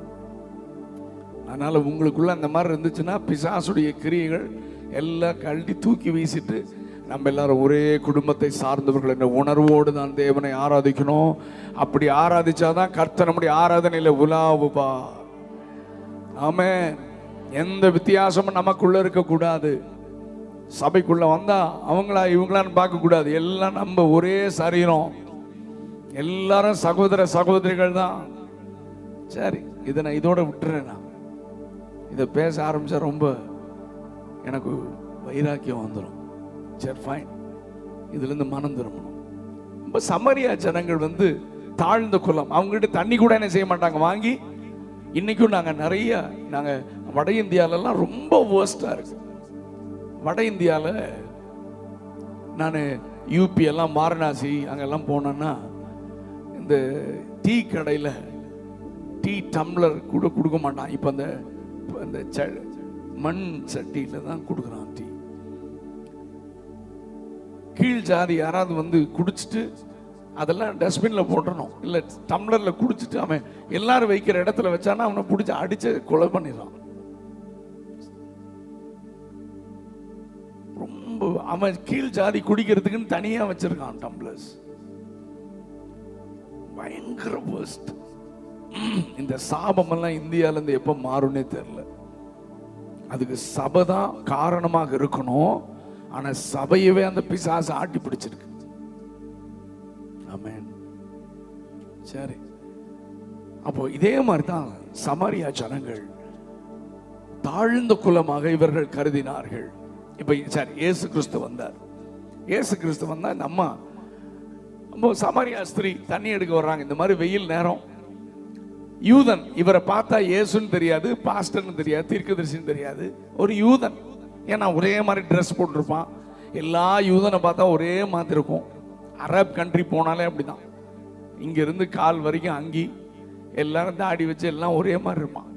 A: அதனால உங்களுக்குள்ள அந்த மாதிரி இருந்துச்சுன்னா பிசாசுடைய கிரியைகள் எல்லாம் கழட்டி தூக்கி வீசிட்டு நம்ம எல்லாரும் ஒரே குடும்பத்தை சார்ந்தவர்கள் என்ற உணர்வோடு தான் தேவனை ஆராதிக்கணும். அப்படி ஆராதிச்சாதான் கர்த்தர் நம்முடைய ஆராதனையில உலாவுபா. ஆமென். எந்த வித்தியாசமும் நமக்குள்ள இருக்க கூடாது. சபைக்குள்ள வந்தா அவங்களா இவங்களான்னு பார்க்க கூடாது. எல்லாம் நம்ம ஒரே சரீரம், எல்லாரும் சகோதர சகோதரிகள் தான். சரி, இதை நான் இதோட விட்டுறேன். நான் இதை பேச ஆரம்பிச்சா ரொம்ப எனக்கு வைராக்கியம் வந்துடும். சரி, ஃபைன், இதுல இருந்து மனம் திரும்பணும். ரொம்ப சமரியா ஜனங்கள் தாழ்ந்த குலம். அவங்ககிட்ட தண்ணி கூட என்ன செய்ய மாட்டாங்க, வாங்கி. இன்னைக்கும் நாங்க வட இந்தியாலெல்லாம் ரொம்ப வேர்ஸ்டா இருக்கு. வட இந்தியால நான் யூபி எல்லாம் வாரணாசி அங்கெல்லாம் போனேன்னா இந்த டீ கடையில் டீ டம்ளர் கூட கொடுக்க மாட்டான். இப்போ அந்த மண் சட்டியில தான் கொடுக்குறான் டீ. கீழ் ஜாதி யாராவது குடிச்சிட்டு அதெல்லாம் டஸ்ட்பின்ல போட்டணும், இல்லை டம்ளர்ல குடிச்சிட்டு அவன் எல்லாரும் வைக்கிற இடத்துல வச்சானா அவனை பிடிச்சி அடிச்சு கொலை பண்ணிடுறான். ரொம்ப அவன் கீழ் ஜாதி குடிக்கிறதுக்குன்னு தனியா வச்சிருக்கான் டம்ளர்ஸ். பயங்கர worst. இந்த சாபம் எல்லாம் இந்தியால இருந்து எப்ப மாறும்னே தெரியல. அதுக்கு சபை தான் காரணமாக இருக்கணும். ஆனா சபையவே அந்த பிசாசு ஆட்டி பிடிச்சிருக்கு. ஆமென். சரி, அப்போ இதே மாதிரி தான் சமாரியா ஜனங்கள் தாழ்ந்த குலமாக இவர்கள் கருதினார்கள். இப்ப சரி, இயேசு கிறிஸ்து வந்தார். இயேசு கிறிஸ்து வந்தா இந்த அம்மா சமாரியா ஸ்திரீ தண்ணி எடுக்க வர்றாங்க. இந்த மாதிரி வெயில் நேரம். யூதன், இவரை பார்த்தா இயேசுன்னு தெரியாது, பாஸ்டர்னு தெரியாது, தீர்க்கதரிசின்னு தெரியாது. ஒரு யூதன். ஏன்னா ஒரே மாதிரி ட்ரெஸ் போட்டிருப்பான். எல்லா யூதனை பார்த்தா ஒரே மாதிரி இருக்கும். அரப் கண்ட்ரி போனாலே அப்படிதான். இங்க இருந்து கால் வரைக்கும் அங்கி எல்லாரும் தாடி வச்சு எல்லாம் ஒரே மாதிரி இருப்பான்.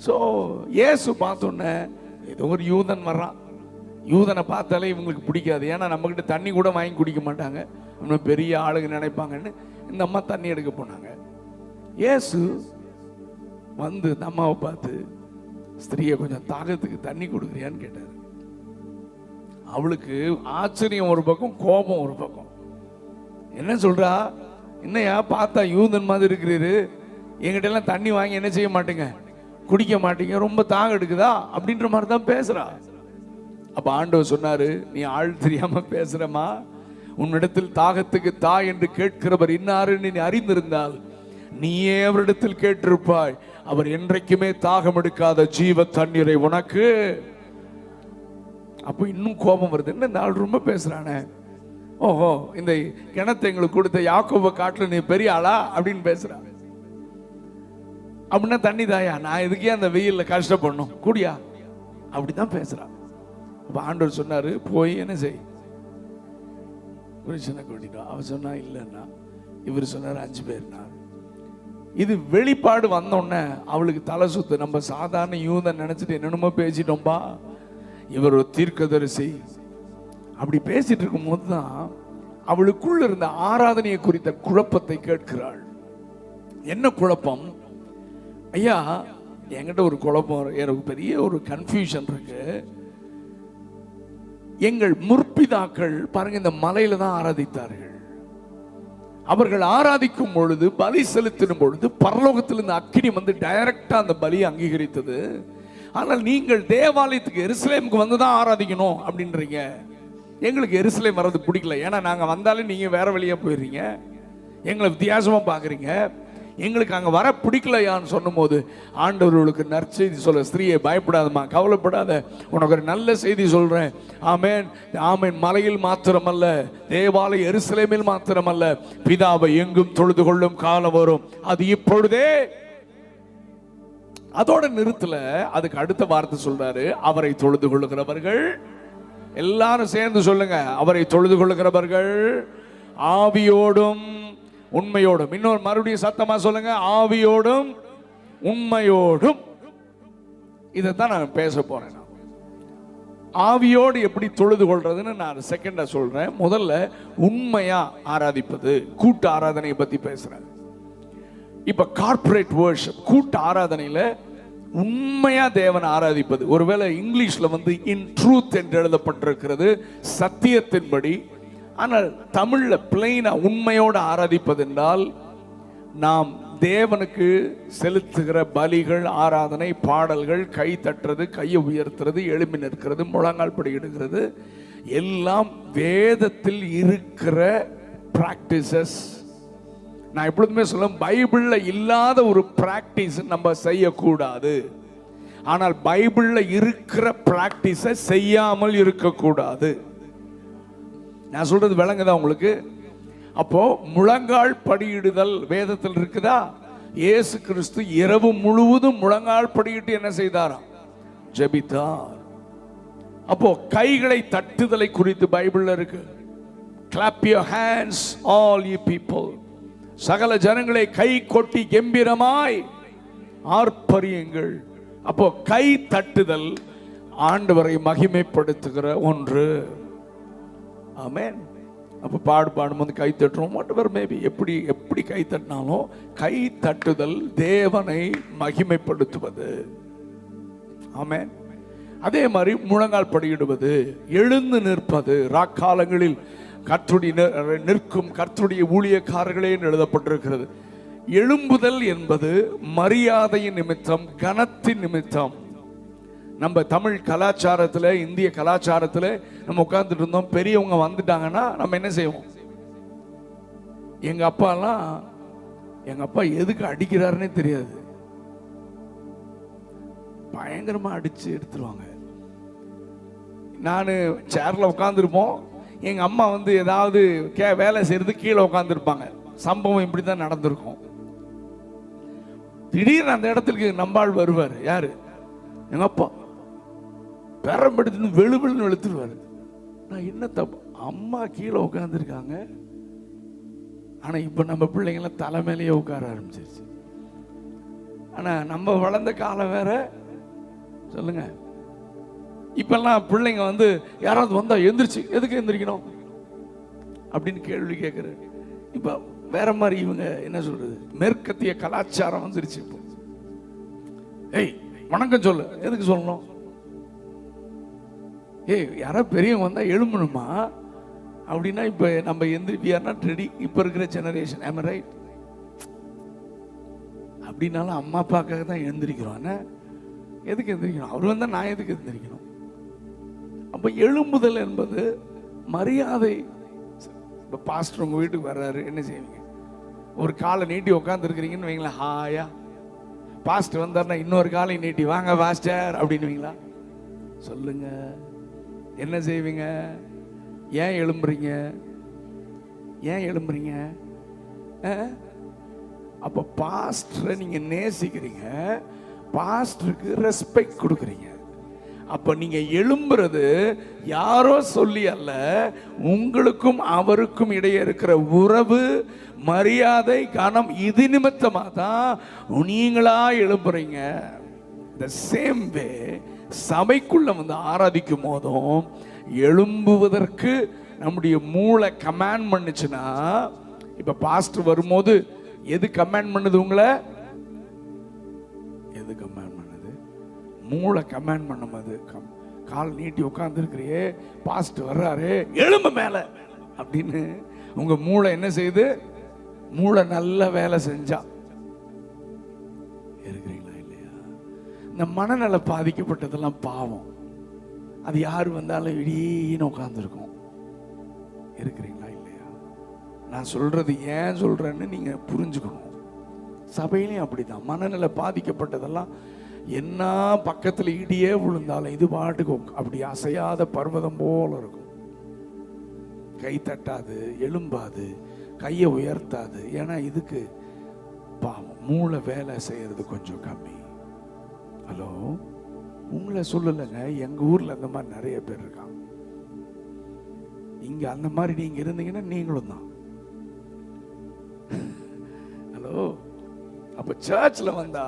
A: ஸோ இயேசு பார்த்தோன்னே ஏதோ ஒரு யூதன் வர்றான். யூதனை பார்த்தாலே இவங்களுக்கு பிடிக்காது. ஏன்னா நம்மகிட்ட தண்ணி கூட வாங்கி குடிக்க மாட்டாங்க, இன்னும் பெரிய ஆளுங்க நினைப்பாங்கன்னு இந்த அம்மா தண்ணி எடுக்க போனாங்க. இயேசு இந்த அம்மாவை பார்த்து, ஸ்திரீயை கொஞ்சம் தாகத்துக்கு தண்ணி கொடுக்குறியான்னு கேட்டார். அவளுக்கு ஆச்சரியம் ஒரு பக்கம், கோபம் ஒரு பக்கம். என்ன சொல்றா, என்னையா பார்த்தா யூதன் மாதிரி இருக்கிறீரு, என்கிட்ட எல்லாம் தண்ணி வாங்கி என்ன செய்ய மாட்டீங்க, குடிக்க மாட்டீங்க, ரொம்ப தாகம் எடுக்குதா அப்படின்ற மாதிரி தான் பேசுறா. அப்ப ஆண்டவர் சொன்னாரு, நீ ஆள் தெரியாம பேசுறமா, உன்னிடத்தில் தாகத்துக்கு தா என்று கேட்கிறவர் இன்னாருன்னு நீ அறிந்திருந்தால் நீயே அவரிடத்தில் கேட்டிருப்பாய், அவர் என்றைக்குமே தாகம் எடுக்காத ஜீவ தண்ணீரை உனக்கு. அப்போ இன்னும் கோபம் வருது. என்ன இந்த ஆள் ரொம்ப பேசுறானே, ஓஹோ இந்த கிணத்தை எங்களுக்கு கொடுத்த யாக்கோப காட்டுல நீ பெரிய ஆளா அப்படின்னு பேசுறான். அப்படின்னா தண்ணி தாயா, நான் எதுக்கே அந்த வெயில்ல கஷ்டப்படணும், கூடியா, அப்படிதான் பேசுறான். அப்ப ஆண்டவர் சொன்னாரு, போய் என்ன செய், புருஷனை கூட்டிட்டோம். அவன் சொன்னா இல்லைன்னா, இவர் சொன்னார் 5 பேர்னா. இது வெளிப்பாடு வந்தோடனே அவளுக்கு தலை சுத்து. நம்ம சாதாரண யூதன் நினைச்சிட்டு என்னென்னமோ பேசிட்டோம்பா, இவர் ஒரு தீர்க்கதரிசி. அப்படி பேசிட்டு இருக்கும் போதுதான் அவளுக்குள்ள இருந்த ஆராதனையை குறித்த குழப்பத்தை கேட்கிறாள். என்ன குழப்பம்? ஐயா, என்கிட்ட ஒரு குழப்பம், எனக்கு பெரிய ஒரு கன்ஃபியூஷன் இருக்கு. எங்கள் முற்பிதாக்கள் பாருங்க இந்த மலையில தான் ஆராதித்தார்கள். அவர்கள் ஆராதிக்கும் பொழுது, பலி செலுத்திடும் பொழுது பரலோகத்திலிருந்து அக்கினி டைரக்டா அந்த பலியை அங்கீகரித்தது. ஆனால் நீங்கள் தேவாலயத்துக்கு எருசலேமுக்கு வந்துதான் ஆராதிக்கணும் அப்படின்றீங்க. எங்களுக்கு எருசலேம் வர்றது பிடிக்கல, ஏன்னா நாங்க வந்தாலே நீங்க வேற வழியா போயிடுறீங்க, எங்களை வித்தியாசமா பாக்குறீங்க, எங்களுக்கு அங்க வர பிடிக்கலையான்னு சொன்னும் போது ஆண்டவர்களுக்கு நற்செய்தி சொல்ல, ஸ்திரீயை பயப்படாதமா, கவலைப்படாத, உனக்கு ஒரு நல்ல செய்தி சொல்றேன். ஆமேன் ஆமேன். மலையில் மாத்திரமல்ல, தேவாலய எருசலேமில் மாத்திரமல்ல, பிதாவை எங்கும் தொழுது கொள்ளும் காலம் வரும், அது இப்பொழுதே. அதோட நிறுத்தல, அதுக்கு அடுத்த வார்த்தை சொல்றாரு, அவரை தொழுது கொள்ளுகிறவர்கள், எல்லாரும் சேர்ந்து சொல்லுங்க, அவரை தொழுது கொள்ளுகிறவர்கள் ஆவியோடும் உண்மையோடும். இன்னொரு மறுபடியும் சத்தமா சொல்லுங்க, ஆவியோடும் உண்மையோடும். இதைத்தான் நான் பேச போறேன். ஆவியோடு எப்படி தொழுது கொள்றதுன்னு நான் செகண்டா சொல்றேன். முதல்ல உண்மையா ஆராதிப்பது, கூட்டு ஆராதனை பத்தி பேசுறேன். இப்ப கார்ப்பரேட் வர்ஷிப், கூட்டு ஆராதனையில உண்மையா தேவனை ஆராதிப்பது. ஒருவேளை இங்கிலீஷ்ல இன் ட்ரூத் என்று எழுதப்பட்டிருக்கிறது, சத்தியத்தின்படி. ஆனால் தமிழ்ல பிளைனா உண்மையோடு ஆராதிப்பது என்றால், நாம் தேவனுக்கு செலுத்துகிற பலிகள், ஆராதனை, பாடல்கள், கை தட்டுறது, கையை உயர்த்துறது, எழும்பி நிற்கிறது, முழங்கால் படியிடுகிறது, எல்லாம் வேதத்தில் இருக்கிற பிராக்டிசஸ். நான் எப்பொழுதுமே சொல்லுவேன், பைபிள்ல இல்லாத ஒரு பிராக்டிஸ் நம்ம செய்யக்கூடாது. ஆனால் பைபிள்ல இருக்கிற பிராக்டிஸை செய்யாமல் இருக்கக்கூடாது. நான் சொல்றது விளங்குதா உங்களுக்கு? அப்போ முழங்கால் படியிடுதல் வேதத்தில் இருக்குதா? இயேசு கிறிஸ்து இரவு முழுவதும் முழங்கால் படியிட்டு என்ன செய்தாராம்? ஜெபித்தார். அப்போ கைகளை தட்டுதலை குறித்து பைபிள்ல இருக்கு. Clap your hands all you people. சகல ஜனங்களை கை கொட்டி கம்பீரமாய் ஆர்ப்பரியுங்கள். அப்போ கை தட்டுதல் ஆண்டவரை மகிமைப்படுத்துகிற ஒன்று. ஆமென். அப்போ பாடும்போது கை தட்டுறோம், வாட்எவர் மேபி, எப்படி கை தட்டினாலும் கை தட்டுதல் தேவனை மகிமைப்படுத்துவது. ஆமென். அதே மாதிரி முழங்கால் படியிடுவது, எழுந்து நிற்பது. ராக்காலங்களில் நிற்கும் கர்த்தருடைய ஊழியக்காரர்களே எழுதப்பட்டிருக்கிறது. எழும்புதல் என்பது மரியாதையின் நிமித்தம், கனத்தின் நிமித்தம். நம்ம தமிழ் கலாச்சாரத்தில், இந்திய கலாச்சாரத்தில் நம்ம உட்கார்ந்துட்டு இருந்தோம். பெரியவங்க வந்துட்டாங்கன்னா நம்ம என்ன செய்வோம்? எங்க அப்பா எதுக்கு அடிக்கிறாருன்னே தெரியாது, பயங்கரமா அடிச்சு எடுத்துருவாங்க. நான் சேர்ல உட்காந்துருப்போம், எங்க அம்மா வந்து ஏதாவது வேலை செய்யறது கீழே உட்காந்துருப்பாங்க. சம்பவம் இப்படிதான் நடந்திருக்கும். திடீர்னு அந்த இடத்துக்கு நம்பாள் வருவார். யாரு? எங்க அப்பா. பெறம்படுத்து வெளுவெளுன்னு வெளுத்துருவாரு. நான் என்ன தப்பு, அம்மா கீழே உட்காந்துருக்காங்க, ஆனா இப்ப நம்ம பிள்ளைங்களாம் தலைமையிலேயே உட்கார ஆரம்பிச்சிருச்சு. ஆனா நம்ம வளர்ந்த காலம் வேற. சொல்லுங்க, இப்பெல்லாம் பிள்ளைங்க வந்து யாராவது வந்தா எந்திரிச்சு, எதுக்கு எந்திரிக்கணும் அப்படின்னு கேள்வி கேட்குற. இப்ப வேற மாதிரி இவங்க என்ன சொல்றது, மேற்கத்திய கலாச்சாரம் வந்துருச்சு. இப்போ ஏய் வணக்கம் சொல்லு, எதுக்கு சொல்லணும்? ஏய் யாராவது பெரியவங்க வந்தா எழும்பணுமா அப்படின்னா இப்ப நம்ம we are not ready. இப்ப இருக்கிற ஜெனரேஷன், am I right? அப்படின்னாலும் அம்மா அப்பாக்காக தான் எழுந்திருக்கிறோம். எதுக்கு எந்திரிக்கணும்? அவர் வந்தா நான் எதுக்கு எந்திரிக்கணும்? அப்ப எழும்புதல் என்பது மரியாதை. இப்ப பாஸ்டர் உங்க வீட்டுக்கு வர்றாரு, என்ன செய்வீங்க? ஒரு காலை நீட்டி உட்கார்ந்து இருக்கிறீங்கன்னு வைங்களா, ஹாயா. பாஸ்டர் வந்தாருன்னா இன்னொரு காலை நீட்டி, வாங்க பாஸ்டர் அப்படின்னுவீங்களா? சொல்லுங்க, என்ன செய்வீங்க? ஏன் எழும்புறீங்க? ஏன் எழும்புறீங்க? அப்ப பாஸ்டரை நீங்க நேசிக்கிறீங்க, பாஸ்டருக்கு ரெஸ்பெக்ட் கொடுக்குறீங்க. அப்ப நீங்க எழும்புறது யாரோ சொல்லி அல்ல, உங்களுக்கும் அவருக்கும் இடையே இருக்கிற உறவு, மரியாதை, கனம், இது நிமித்தமா தான் நீங்களா எழும்புறீங்க. the same way சபைக்குள்ள வந்து ஆராதிக்கும் போதும் எழும்புவதற்கு நம்முடைய மூளை கமாண்ட் பண்ணுச்சுன்னா, இப்ப பாஸ்டர் வரும்போது எது கமாண்ட் பண்ணுது உங்களை? எது கமாண்ட் பண்ணுது? மூளை கமாண்ட் பண்ணும்போது, கால் நீட்டி உட்கார்ந்து இருக்கிறியே, பாஸ்டர் வர்றாரு, எழும்பு மேல அப்படின்னு உங்க மூளை என்ன செய்யுது? மூளை நல்ல வேலை செஞ்சா. இருக்கிறீங்களா இல்லையா? இந்த மனநல பாதிக்கப்பட்டதெல்லாம் பாவம். அது யாரு வந்தாலும் இடின்னு உட்கார்ந்துருக்கும். இருக்கிறீங்களா இல்லையா? நான் சொல்றது ஏன் சொல்றேன்னு நீங்க புரிஞ்சுக்கணும். சபையிலையும் அப்படிதான். மனநல பாதிக்கப்பட்டதெல்லாம் என்ன பக்கத்துல இடியே விழுந்தாலும் இது பாட்டுக்கு அப்படி அசையாத பர்வதம் போல இருக்கும். கை தட்டாது, எழும்பாது, கையை உயர்த்தாது. ஏன்னா இதுக்கு பாவம், மூளை வேலை செய்யறது கொஞ்சம் கம்மி. ஹலோ, உங்களை சொல்லலைங்க, எங்க ஊர்ல அந்த மாதிரி நிறைய பேர் இருக்காங்க. இங்க அந்த மாதிரி நீங்க இருந்தீங்கன்னா நீங்களும் தான். ஹலோ, அப்ப சர்ச்ல வந்தா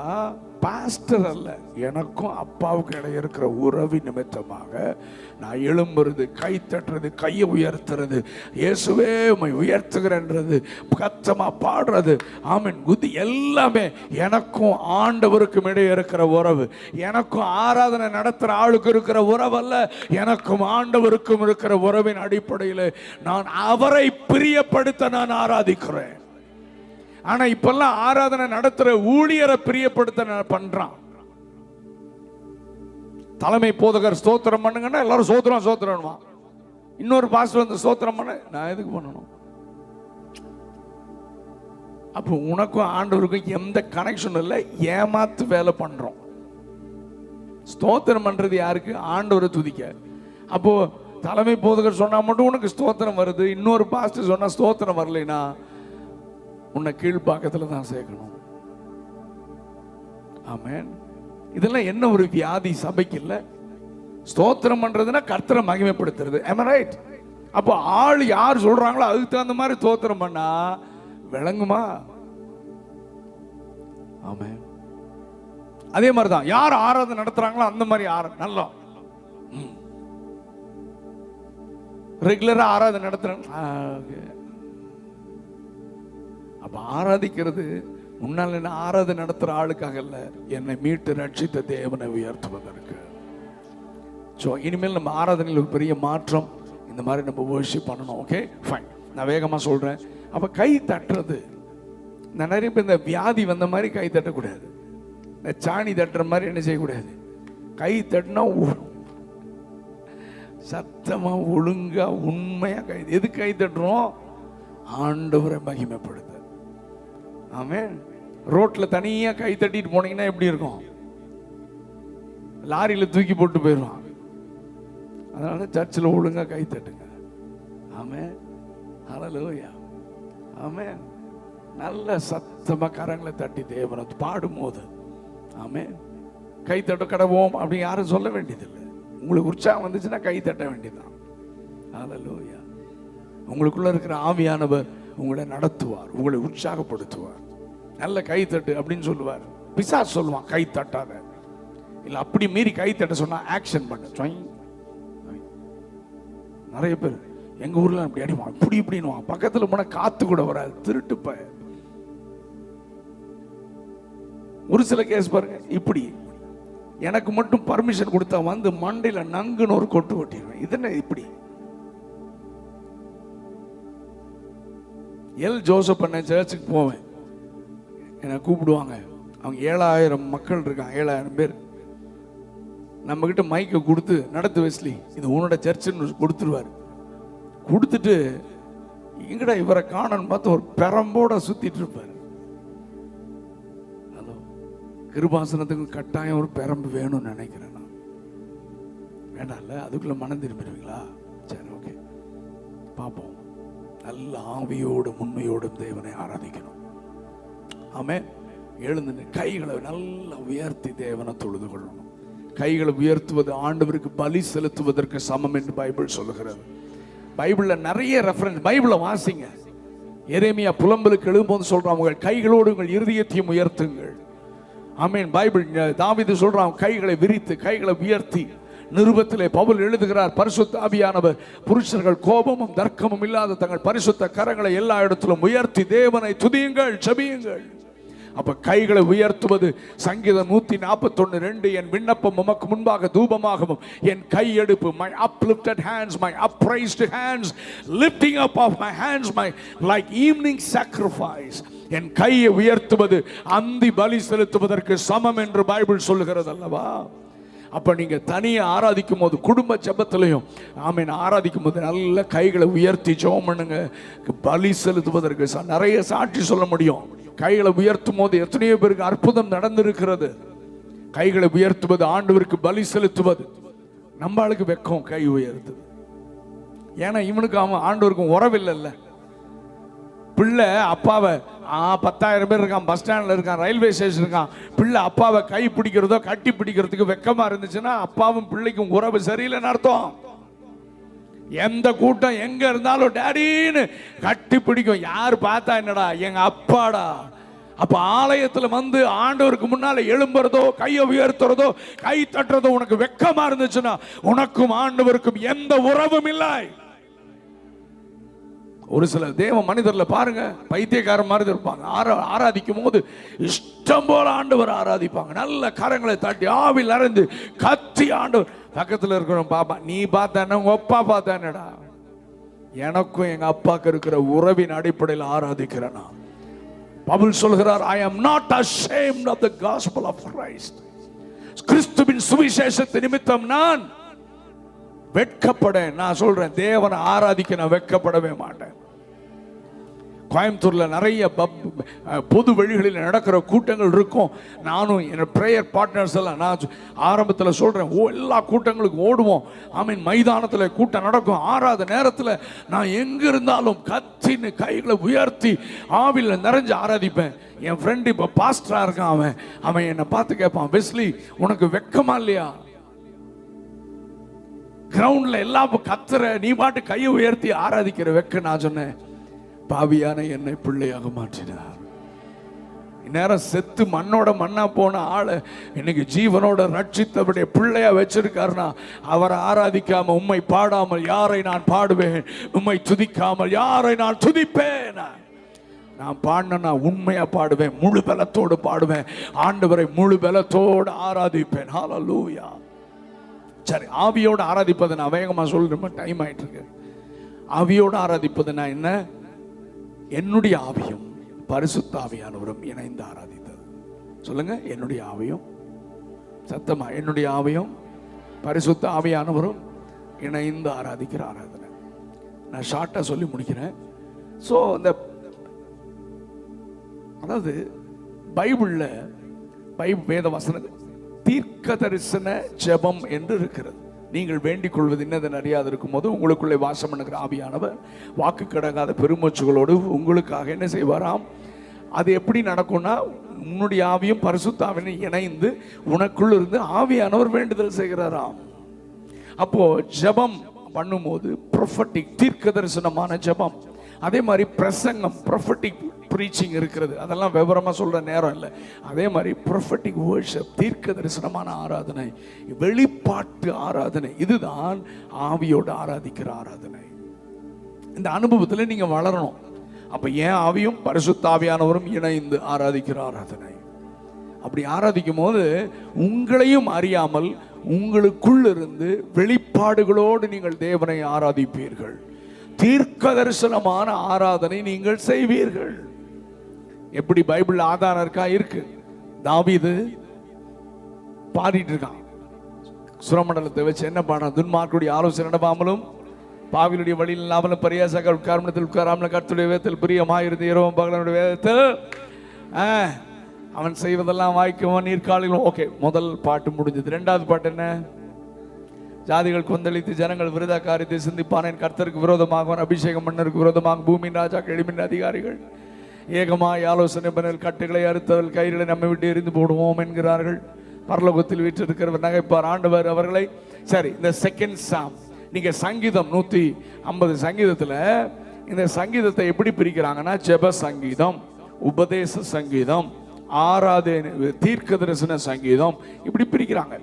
A: பாஸ்டர் அல்ல, எனக்கும் அப்பாவுக்கு இடையே இருக்கிற உறவு நிமித்தமாக நான் எழும்புறது, கை தட்டுறது, கையை உயர்த்துறது, இயேசுவே உம்மை உயர்த்துகிறன்றது, கத்தமா பாடுறது, ஆமென் குதி, எல்லாமே எனக்கும் ஆண்டவருக்கும் இடையே இருக்கிற உறவு. எனக்கும் ஆராதனை நடத்துற ஆளுக்கு இருக்கிற உறவு அல்ல, எனக்கும் ஆண்டவருக்கும் இருக்கிற உறவின் அடிப்படையில் நான் அவரை பிரியப்படுத்த நான் ஆராதிக்கிறேன். ஆனா இப்பெல்லாம் ஆராதனை நடத்துற ஊழியரை பிரியப்படுத்த பண்றான். தலைமை போதகர் ஸ்தோத்திரம் பண்ணுங்கன்னா எல்லாரும் சோத்திரம் சோத்திரம். இன்னொரு பாஸ்டர் வந்து ஸ்தோத்திரம் பண்ண நான் எதுக்கு பண்ணணும்? அப்போ உனக்கும் ஆண்டவருக்கும் எந்த கனெக்ஷன் இல்லை, ஏமாத்து வேலை பண்றோம். ஸ்தோத்திரம் பண்றது யாருக்கு? ஆண்டவரை துதிக்க. அப்போ தலைமை போதகர் சொன்னா மட்டும் உனக்கு ஸ்தோத்திரம் வருது, இன்னொரு பாஸ்டர் சொன்னா ஸ்தோத்திரம் வரலைன்னா உன்னை கீழ்பாக்கத்துல தான் சேர்க்கணும். ஆமென். இதெல்லாம் என்ன ஒரு வியாதி சபைக்கு இல்ல? ஸ்தோத்திரம் பண்றதுன்னா கர்த்தரை மகிமைப்படுத்துறது. am I right? அப்போ ஆள் யார் சொல்றாங்களோ அதுக்கு தகுந்த மாதிரி ஸ்தோத்திரம் பண்ணா விளங்குமா? ஆமென். அதே மாதிரிதான் யார் ஆராதனை நடத்துறாங்களோ அந்த மாதிரி நல்லா ரெகுலரா ஆராதனை நடத்துறாங்க. அப்ப ஆராதிக்கிறது முன்னால் என்ன ஆராதனை நடத்துற ஆளுக்காக இல்ல, என்னை மீட்டு ரட்சித்த தேவனை உயர்த்துவதற்கு. இனிமேல் நம்ம ஆராதனையில் ஒரு பெரிய மாற்றம் இந்த மாதிரி நம்ம வர்ஷிப் பண்ணணும். ஓகே ஃபைன், நான் வேகமா சொல்றேன். அப்ப கை தட்டுறது, நான் நிறைய பேர் இந்த வியாதி வந்த மாதிரி கை தட்டக்கூடாது, இந்த சாணி தட்டுற மாதிரி என்ன செய்யக்கூடாது. கை தட்டினா சத்தமா ஒழுங்கா உண்மையா கை. எது கை தட்டுறோம்? ஆண்டவரை மகிமைப்படுத்த. ஆமென். ரோட்ல தனியா கை தட்டிட்டு போனீங்கன்னா எப்படி இருக்கும்? லாரியில தூக்கி போட்டு போயிடுவான். அதனால சர்ச்சில் ஒழுங்கா கை தட்டுங்க. ஆமென். ஹல்லேலூயா. ஆமென். நல்ல சத்தமா கரங்களை தட்டி தேவனை பாடும்போது ஆமென் கை தட்ட கடவோம் அப்படி யாரும் சொல்ல வேண்டியதில்லை. உங்களுக்கு உற்சாகம் வந்துச்சுன்னா கை தட்ட வேண்டியதுதான். ஹல்லேலூயா. உங்களுக்குள்ள இருக்கிற ஆவியானவர் உங்களை நடத்துவார், உங்களை உற்சாகப்படுத்துவார். நல்ல கை தட்டு அப்படின்னு சொல்லுவார். பிசாசு சொல்லுவான் கை தட்டாத, இல்ல அப்படி மீறி கை தட்ட சொன்னா ஆக்ஷன் பண்ண. நிறைய பேர் எங்க ஊர்ல அப்படி அடிவான், இப்படி இப்படின்னு பக்கத்துல போனா காத்து கூட வராது, திருட்டுப்ப. ஒரு சில கேஸ் பாருங்க, இப்படி எனக்கு மட்டும் பர்மிஷன் கொடுத்தா வந்து மண்டையில நங்குன்னு ஒரு கொட்டு கொட்டிடுவேன். இது என்ன இப்படி? எல் ஜோசப் அண்ணன் சர்ச்சுக்கு போவேன், என்னை கூப்பிடுவாங்க. அவங்க 7000 மக்கள் இருக்காங்க, 7000 பேர். நம்ம கிட்ட மைக்கை கொடுத்து நடத்து வெஸ்லி, இது உன்னோட சர்ச்சுன்னு கொடுத்துருவாரு. கொடுத்துட்டு எங்கடா இவரை காணன்னு பார்த்து ஒரு பெரம்போட சுத்திட்டு இருப்பாரு. ஹலோ, கிருபாசனத்துக்கு கட்டாயம் ஒரு பெரம்பு வேணும்னு நினைக்கிறேன் நான். வேண்டாம்ல, அதுக்குள்ள மனம் திரும்பிடுவீங்களா? சரி, ஓகே, பார்ப்போம். நல்ல ஆவியோடும் உண்மையோடும் தேவனை ஆராதிக்கணும். ஆமென். எழுந்து கைகளை நல்லா உயர்த்தி தேவனை தொழுது கொள்ளணும். கைகளை உயர்த்துவது ஆண்டவருக்கு பலி செலுத்துவதற்கு சமம் என்று பைபிள் சொல்லுகிறது. பைபிள்ல நிறைய ரெஃபரன்ஸ், பைபிளை வாசிங்க. எரேமியா புலம்பலுக்கு எழுதும்போது சொல்றான், உங்கள் கைகளோடு உங்கள் இருதயத்தையும் உயர்த்துங்கள். ஆமென். பைபிள் தாவீது சொல்றான், கைகளை விரித்து கைகளை உயர்த்தி. நிருபத்திலே பவுல் எழுதுகிறார், பரிசுத்த ஆவியானவர் புருஷர்கள் கோபமும் தர்க்கமும் இல்லாத தங்கள் பரிசுத்த கரங்களை எல்லா இடத்திலும் உயர்த்தி தேவனை துதியுங்கள், ஜெபியுங்கள். அப்ப கைகளை உயர்த்துவது சங்கீதம் 141:2, என் விண்ணப்பம் உமக்கு முன்பாக தூபமாகவும் என் கையெடுப்பு, my uplifted hands, my upraised hands, lifting up of my hands, my like evening sacrifice. என் கையை உயர்த்துவது அந்தி பலி செலுத்துவதற்கு சமம் என்று பைபிள் சொல்லுகிறது அல்லவா? அப்ப நீங்க தனியா ஆராதிக்கும் போது, குடும்ப ஜெபத்திலையும் ஆமென் ஆராதிக்கும் போது நல்ல கைகளை உயர்த்தி ஜெபம் பண்ணுங்க. பலி செலுத்துவதற்கு நிறைய சாட்சி சொல்ல முடியும். கைகளை உயர்த்தும் போது எத்தனையோ பேருக்கு அற்புதம் நடந்திருக்கிறது. கைகளை உயர்த்துவது ஆண்டவருக்கு பலி செலுத்துவது. நம்ம ஆளுக்கு வெக்கம் கை உயர்த்து. ஏன்னா இவனுக்கு அவன் ஆண்டவருக்கும் உறவில்லைல்ல. பிள்ளை அப்பாவை 10,000 பேர் இருக்கான், பஸ் ஸ்டாண்ட்ல இருக்கான், ரயில்வே ஸ்டேஷன் இருக்கான், பிள்ளை அப்பாவை கை பிடிக்கிறதோ கட்டி பிடிக்கிறதுக்கு வெக்கமா இருந்துச்சுன்னா அப்பாவும் பிள்ளைக்கும் உறவு சரியில்லைன்னு அர்த்தம். எந்த கூட்டம் எங்க இருந்தாலும் டாடின்னு கட்டி பிடிக்கும். யார் பார்த்தா என்னடா, எங்க அப்பாடா. அப்ப ஆலயத்துல வந்து ஆண்டவருக்கு முன்னால எழும்புறதோ கையை உயர்த்துறதோ கை தட்டுறதோ உனக்கு வெக்கமா இருந்துச்சுன்னா உனக்கும் ஆண்டவருக்கும் எந்த உறவும் இல்லை. ஒரு சில தேவ மனிதர்ல பாருங்க, பைத்தியக்கார மாதிரி இருப்பாங்க. ஆராதிக்கும் போது இஷ்டம் போல ஆண்டவர் ஆராதிப்பாங்க. நல்ல கரங்களை தட்டி ஆவில் அறைந்து கத்தி ஆண்டவர். பக்கத்துல இருக்கிறோம், பாப்பா நீ பார்த்தான உங்க அப்பா பார்த்தானடா. எனக்கும் எங்க அப்பாக்கு இருக்கிற உறவின் அடிப்படையில் ஆராதிக்கிறேன். பவுல் சொல்கிறார், I am not ashamed of the gospel of Christ. கிறிஸ்துவின் சுவிசேஷத்தின் நிமித்தம் நான் வெட்கப்பட. நான் சொல்றேன், தேவனை ஆராதிக்க நான் வெட்கப்படவே மாட்டேன். கோயம்புத்தூர்ல நிறைய பொது வழிகளில் நடக்கிற கூட்டங்கள் இருக்கும். நானும் என் பிரேயர் பார்ட்னர்ஸ் எல்லாம் நான் ஆரம்பத்தில் சொல்றேன், எல்லா கூட்டங்களுக்கும் ஓடுவோம். மைதானத்தில் கூட்டம் நடக்கும். ஆறாத நேரத்தில் நான் எங்க இருந்தாலும் கத்தின்னு கைகளை உயர்த்தி ஆவியில் நிறைஞ்சு ஆராதிப்பேன். என் ஃப்ரெண்டு இப்போ பாஸ்டரா இருக்கான். அவன் என்னை பார்த்து கேட்பான், வெஸ்லி உனக்கு வெக்கமா இல்லையா? கிரவுண்ட்ல எல்லாம் கத்துற, நீ பாட்டு கையை உயர்த்தி ஆராதிக்கிற வெக்க. நான் சொன்னேன், பாவியான என்னை பிள்ளையாக மாற்றினார். நேரம் செத்து மண்ணோட மண்ணா போன ஆளை இன்னைக்கு ஜீவனோட ரட்சித்தபடிய பிள்ளையா வச்சிருக்காருனா, அவரை ஆராதிக்காம உம்மை பாடாமல் யாரை நான் பாடுவேன்? உம்மை துதிக்காமல் யாரை நான் துதிப்பேன்? நான் பாடினா உண்மையா பாடுவேன், முழு பலத்தோடு பாடுவேன், ஆண்டவரை முழு பலத்தோடு ஆராதிப்பேன். ஹல்லேலூயா. சரி, ஆவியோடு ஆராதிப்பதை நான் வேகமா சொல்றேன், டைம் ஆயிட்டு இருக்கு. ஆவியோடு ஆராதிப்பது நான் என்ன? என்னுடைய ஆவியும் பரிசுத்த ஆவியானவரும் இணைந்து ஆராதித்தது. சொல்லுங்க, என்னுடைய ஆவியும், சத்தமா, என்னுடைய ஆவியும் பரிசுத்த ஆவியானவரும் இணைந்து ஆராதிக்கிற ஆராதனை. நான் ஷார்ட்டா சொல்லி முடிக்கிறேன். ஸோ இந்த அதாவது பைபிள்ல வேத வசனம் தீர்க்க தரிசன ஜெபம் என்று இருக்கிறது. நீங்கள் வேண்டிக் கொள்வது என்னது அறியாது இருக்கும் போது உங்களுக்குள்ளே வாசம் பண்ணுகிற ஆவியானவர் வாக்கு கடங்காத பெருமூச்சுகளோடு உங்களுக்காக என்ன செய்வாராம்? அது எப்படி நடக்கும்னா, உன்னுடைய ஆவியும் பரிசுத்த ஆவியும் இணைந்து உனக்குள்ள இருந்து ஆவியானவர் வேண்டுதல் செய்கிறாராம். அப்போ ஜெபம் பண்ணும்போது ப்ரொஃபட்டிக் தீர்க்க தரிசனமான ஜெபம், அதே மாதிரி பிரசங்கம் ப்ரொஃபட்டிக் ப்ரீச்சிங் இருக்கிறது. அதெல்லாம் விவரமா சொல்ற நேரம் இல்லை. அதே மாதிரி ப்ரொஃபட்டிக் வர்ஷிப் தீர்க்க தரிசனமான ஆராதனை, வெளிப்பாட்டு ஆராதனை, இதுதான் ஆவியோடு ஆராதிக்கிற ஆராதனை. இந்த அனுபவத்தில் நீங்க வளரணும். அப்ப ஏன் ஆவியும் பரிசுத்த ஆவியானவரும் இணைந்து ஆராதிக்கிற ஆராதனை. அப்படி ஆராதிக்கும் போது உங்களையும் அறியாமல் உங்களுக்குள் இருந்து வெளிப்பாடுகளோடு நீங்கள் தேவனை ஆராதிப்பீர்கள். தீர்க்க தரிசனமான ஆராதனை நீங்கள் செய்வீர்கள். எப்படி பைபிள் ஆதாரம் இருக்கா? இருக்கு. தாவீது பாடிட்டு இருக்கான், சுரமண்டலத்தை வச்சு என்ன பாடுறான்? துன்மார்க்குடைய ஆலோசனை நடவாமலும் பாவிலுடைய வழியில் இல்லாமலும் பரியாசங்கள் உட்கார்மணத்தில் உட்காராமலும் கர்த்தருடைய வேதத்தில் பிரியமாயிருந்து இரவும் பகலனுடைய வேதத்தில் அவன் செய்வதெல்லாம் வாய்க்குவான் நீர்காலிலும். ஓகே, முதல் பாட்டு முடிஞ்சது. ரெண்டாவது பாட்டு என்ன? ஜாதிகள் கொந்தளித்து ஜனங்கள் விரோத காரியத்தை சிந்திப்பானேன், கர்த்தருக்கு விரோதமாக அபிஷேகம் மன்னருக்கு விரோதமாக பூமியின் ராஜாக்கள் எளிமின் அதிகாரிகள் ஏகமாய் ஆலோசனை பண்ணல், கட்டுகளை அறுத்தவர்கள் கயிறுகளை நம்மை விட்டு எரிந்து போடுவோம் என்கிறார்கள். பரலோகத்தில் வீற்றிருக்கிறவர் நகைப்பார் ஆண்டவர் அவர்களை. சரி, இந்த செகண்ட் சாம், நீங்க சங்கீதம் 150 சங்கீதத்துல இந்த சங்கீதத்தை எப்படி பிரிக்கிறாங்கன்னா, ஜெப சங்கீதம், உபதேச சங்கீதம், ஆராதனை, தீர்க்க தரிசன சங்கீதம், இப்படி பிரிக்கிறாங்க.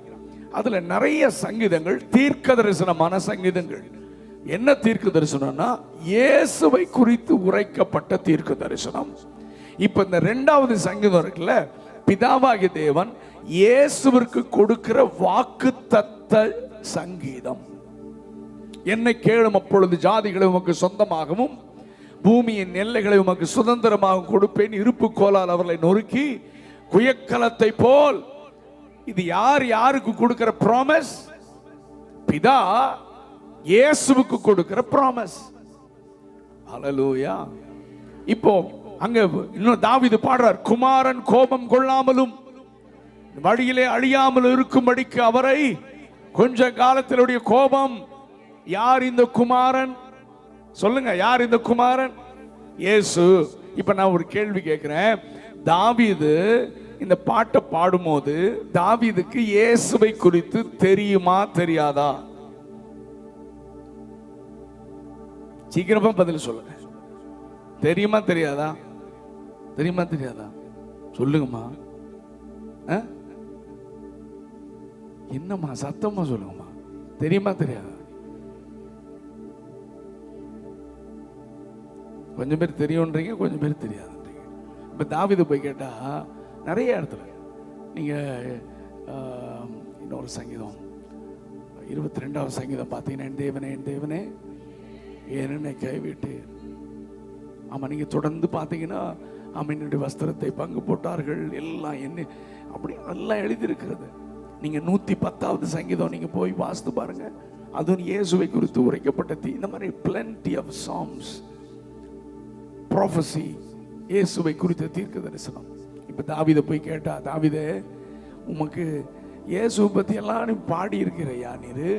A: அதுல நிறைய சங்கீதங்கள் தீர்க்க தரிசனமான சங்கீதங்கள். என்ன தீர்க்க தரிசனம்னா, இயேசுவை குறித்து உரைக்கப்பட்ட தீர்க்க தரிசனம். இப்ப இந்த இரண்டாவது சங்கீதம் இருக்குல்ல, பிதாவாகிய தேவன் இயேசுவிற்கு கொடுக்கிற வாக்குத்தத்த சங்கீதம். என்னை கேளும் அப்பொழுது ஜாதிகளை உமக்கு சொந்தமாகவும் பூமியின் எல்லைகளை உமக்கு சுதந்திரமாக கொடுப்பேன், இருப்பு கோலால் அவர்களை நொறுக்கி குயக்கலத்தை போல். இது யார் யாருக்கு கொடுக்கிற ப்ராமிஸ்? பிதா இயேசுவுக்கு கொடுக்கிற ப்ராமிஸ். ஹல்லேலூயா. இப்போ அங்க இன்னும் தாவீது பாடுறார், குமாரன் கோபம் கொள்ளாமலும் வழியிலே அழியாமல் இருக்கும்படிக்கு அவரை கொஞ்ச காலத்திலுடைய கோபம். யார் இந்த குமாரன்? சொல்லுங்க, யார் இந்த குமாரன்? இயேசு. இப்ப நான் ஒரு கேள்வி கேட்கிறேன். தாவீது இந்த பாட்டை பாடும்போது தாவீதுக்கு இயேசுவை குறித்து தெரியுமா தெரியாதா? சீக்கிரமா பதில் சொல்லுங்க. தெரியுமா தெரியாதா? தெரியுமா தெரியாதா? சொல்லுங்கம்மா. என்னம்மா சத்தமா சொல்லுங்கம்மா. தெரியுமா தெரியாதா? கொஞ்சம் பேர் தெரியும்ன்றீங்க, கொஞ்சம் பேர் தெரியாதுன்றீங்க. இப்ப தாவீது போய் கேட்டா நிறைய இடத்துல நீங்க இன்னொரு சங்கீதம் 22வது சங்கீதம் பார்த்தீங்கன்னா, என் தேவனே என் தேவனே ஏன் என்னை கைவிட்டு. ஆமா, நீங்க தொடர்ந்து பார்த்தீங்கன்னா, என்னுடைய வஸ்திரத்தை பங்கு போட்டார்கள் எல்லாம் என்ன அப்படி எல்லாம் எழுதியிருக்கிறது. நீங்க 110வது சங்கீதம் நீங்க போய் வாசித்து பாருங்க. அதுவும் இயேசுவை குறித்து உரைக்கப்பட்ட இந்த மாதிரி plenty of psalms ப்ராஃபசி, இயேசுவை குறித்த தீர்க்க தரிசனம். இப்போ தாவீதை போய் கேட்டா, தாவீதே உமக்கு இயேசுவை பற்றி எல்லாம் நீ பாடி இருக்கிறையா, நீரு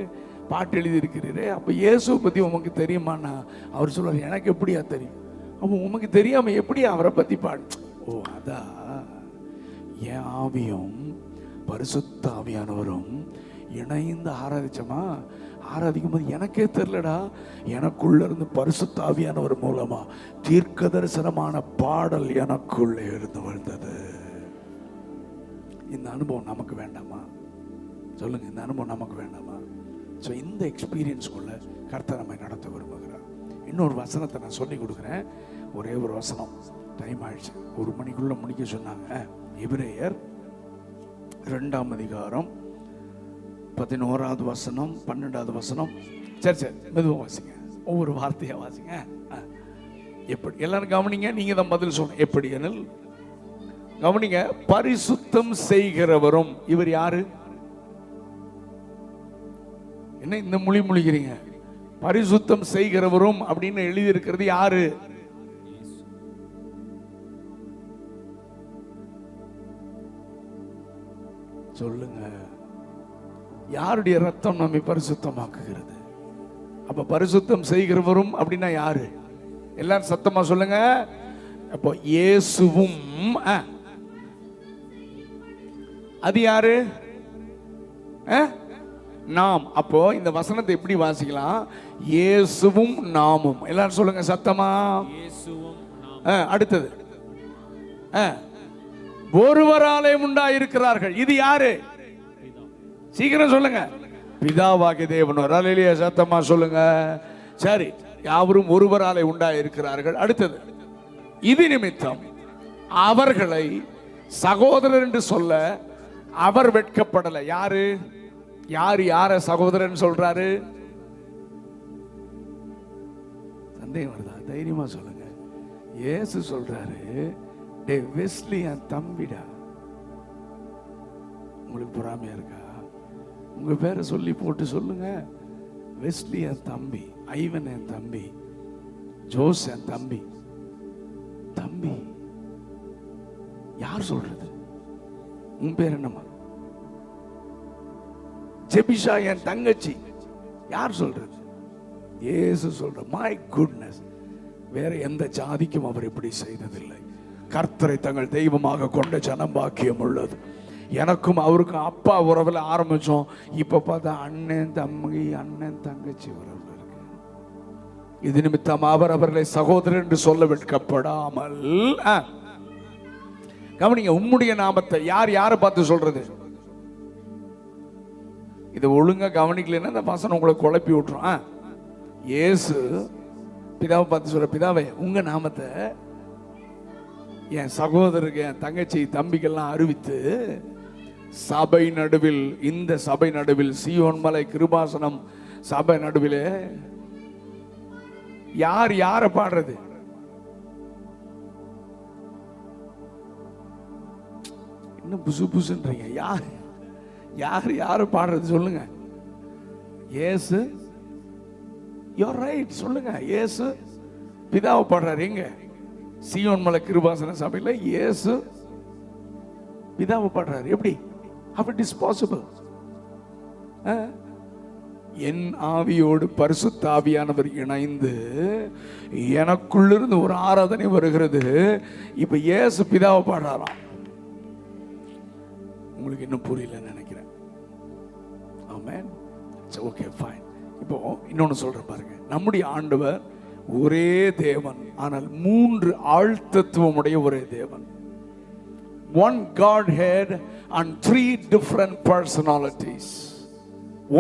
A: பாட்டு எழுதி இருக்கிறீரே, அப்போ இயேசுவை பற்றி உமக்கு தெரியுமாண்ணா? அவர் சொல்றார், எனக்கு எப்படியா தெரியும்? அப்போ உமக்கு தெரியாம எப்படி அவரை பற்றி பாடு? ஓ அதான், என் ஆவியும் பரிசுத்த ஆவியானவரும் இணைந்து ஆராதிச்சோமா, ஆராதிக்கும் போது எனக்கே தெரியலடா, எனக்குள்ள இருந்து பரிசுத்த ஆவியானவர் மூலமா தீர்க்க தரிசனமான பாடல் எனக்குள்ளே இருந்து வந்தது. இந்த அனுபவம் நமக்கு வேண்டாமா? சொல்லுங்க, இந்த அனுபவம் நமக்கு வேண்டாமா? ஸோ இந்த எக்ஸ்பீரியன்ஸ்குள்ள கர்த்தர் நம்மை நடத்த விரும்புகிறார். இன்னொரு வசனத்தை நான் சொல்லி கொடுக்குறேன். ஒரே ஒரு வசனம், டைம் ஆயிடுச்சு, 1 மணிக்குள்ள முடிக்க சொன்னாங்க. எபிரேயர் 2ஆம் அதிகாரம் 11வது வசனம் 12வது வசனம். சரி மெதுவாக வாசிங்க, ஒவ்வொரு வார்த்தையா வாசிங்க. எப்படி எல்லாரும் கவனிங்க, நீங்க தான் பதில் சொல்லணும். எப்படி எனில் கவனிங்க, பரிசுத்தம் செய்கிறவரும். இவர் யாரு? என்ன இந்த மொழி முழிக்கிறீங்க? பரிசுத்தம் செய்கிறவரும் அப்படின்னு எழுதி இருக்கிறது யாரு? சொல்லுங்க. யாருடைய ரத்தம் நம்மை பரிசுத்தமாக்குகிறது? அப்ப பரிசுத்தம் செய்கிறவரும் அப்படின்னா யாரு? எல்லாரும் சத்தமா சொல்லுங்க. அப்போ இயேசுவும், அது யாரு? நாம். அப்போ இந்த வசனத்தை எப்படி வாசிக்கலாம்? இயேசுவும் நாமும். எல்லாரும் சொல்லுங்க சத்தமா. அடுத்தது, ஒருவராலே உண்டாயிருக்கிறார்கள். இது யாரு? சீக்கிரம் சொல்லுங்க. பிதாவாகிய தேவன். அல்லேலூயா, சத்தமா சொல்லுங்க. சரி, யாவரும் ஒருவராலே உண்டாயிருக்கிறார்கள். அடுத்தது, இது நிமித்தம் அவர்களை சகோதரர் என்று சொல்ல அவர் வெட்கப்படலை. யாரு? யார் யார சகோதரன் சொல்றாரு? சந்தேகம் வருதா? தைரியமா சொல்லுங்க. இயேசு சொல்றாரு, டே வெஸ்லி என் தம்பிடா. உங்களுக்கு பொறாமையா இருக்கா? உங்க பேரை சொல்லி போட்டு சொல்லுங்க. வெஸ்லி என் தம்பி, ஐவன் என் தம்பி, ஜோஸ் என் தம்பி. தம்பி யார் சொல்றது? உன் பேர் என்னமா? ஜெபிஷா என் தங்கச்சி. யார் சொல்றது? இயேசு சொல்ற. மை குட்னஸ், வேற எந்த ஜாதிக்கும் அவர் இப்படி செய்ததில்லை. கர்த்தரை தங்கள் தெய்வமாக கொண்ட ஜனம் பாக்கியம் உள்ளது. எனக்கும் அவருக்கும் அப்பா உறவுல ஆரம்பிச்சோம், இப்ப பார்த்தா அண்ணன் தம்பி, அண்ணன் தங்கச்சி உறவு இருக்கு. இது நிமித்தம் அவர் அவர்களை சகோதரர் என்று சொல்ல வெட்கப்படாமல். கவனிங்க, உம்முடைய நாமத்தை யார் யாரை பார்த்து சொல்றது? இது ஒழுங்கா கவனிக்கலன்னா இந்த வசனம் உங்களை குழப்பி விட்டுரும். இயேசு பிதாவை பார்த்து சொல்ற, பிதாவே உங்க நாமத்தை என் சகோதரருக்கு, என் தங்கச்சி, தம்பிக்கெல்லாம் அறிவித்து சபை நடுவில், இந்த சபை நடுவில், சீயோன் மலை கிருபாசனம் சபை நடுவில் யார் யார பாடுறது? இன்னும் புசு புசுன்றீங்க. யார் யார் யார பாடுறது? சொல்லுங்க. இயேசு. யூர் ரைட், சொல்லுங்க. இயேசு பிதாவை பாடுறாரு. எங்க? சீயோன் மலை கிருபாசன சபையில இயேசு பிதாவை பாடுறாரு. எப்படி? how it is possible? என் ஆவியோடு பரிசுத்த ஆவியானவர் இணைந்து எனக்குள்ளிருந்து ஒரு ஆராதனை வருகிறது. இப்ப இயேசு பிதாவை பாடுறாராம். உங்களுக்கு இன்னும் புரியலன்னு நினைக்கிறேன். ஆமென். Okay fine. இப்போ இன்னொன்னு சொல்றேன் பாருங்க. நம்முடைய ஆண்டவர் ஒரே தேவன், ஆனால் 3 ஆழ்த்தத்துவம் உடைய ஒரே தேவன். One Godhead and 3 different personalities.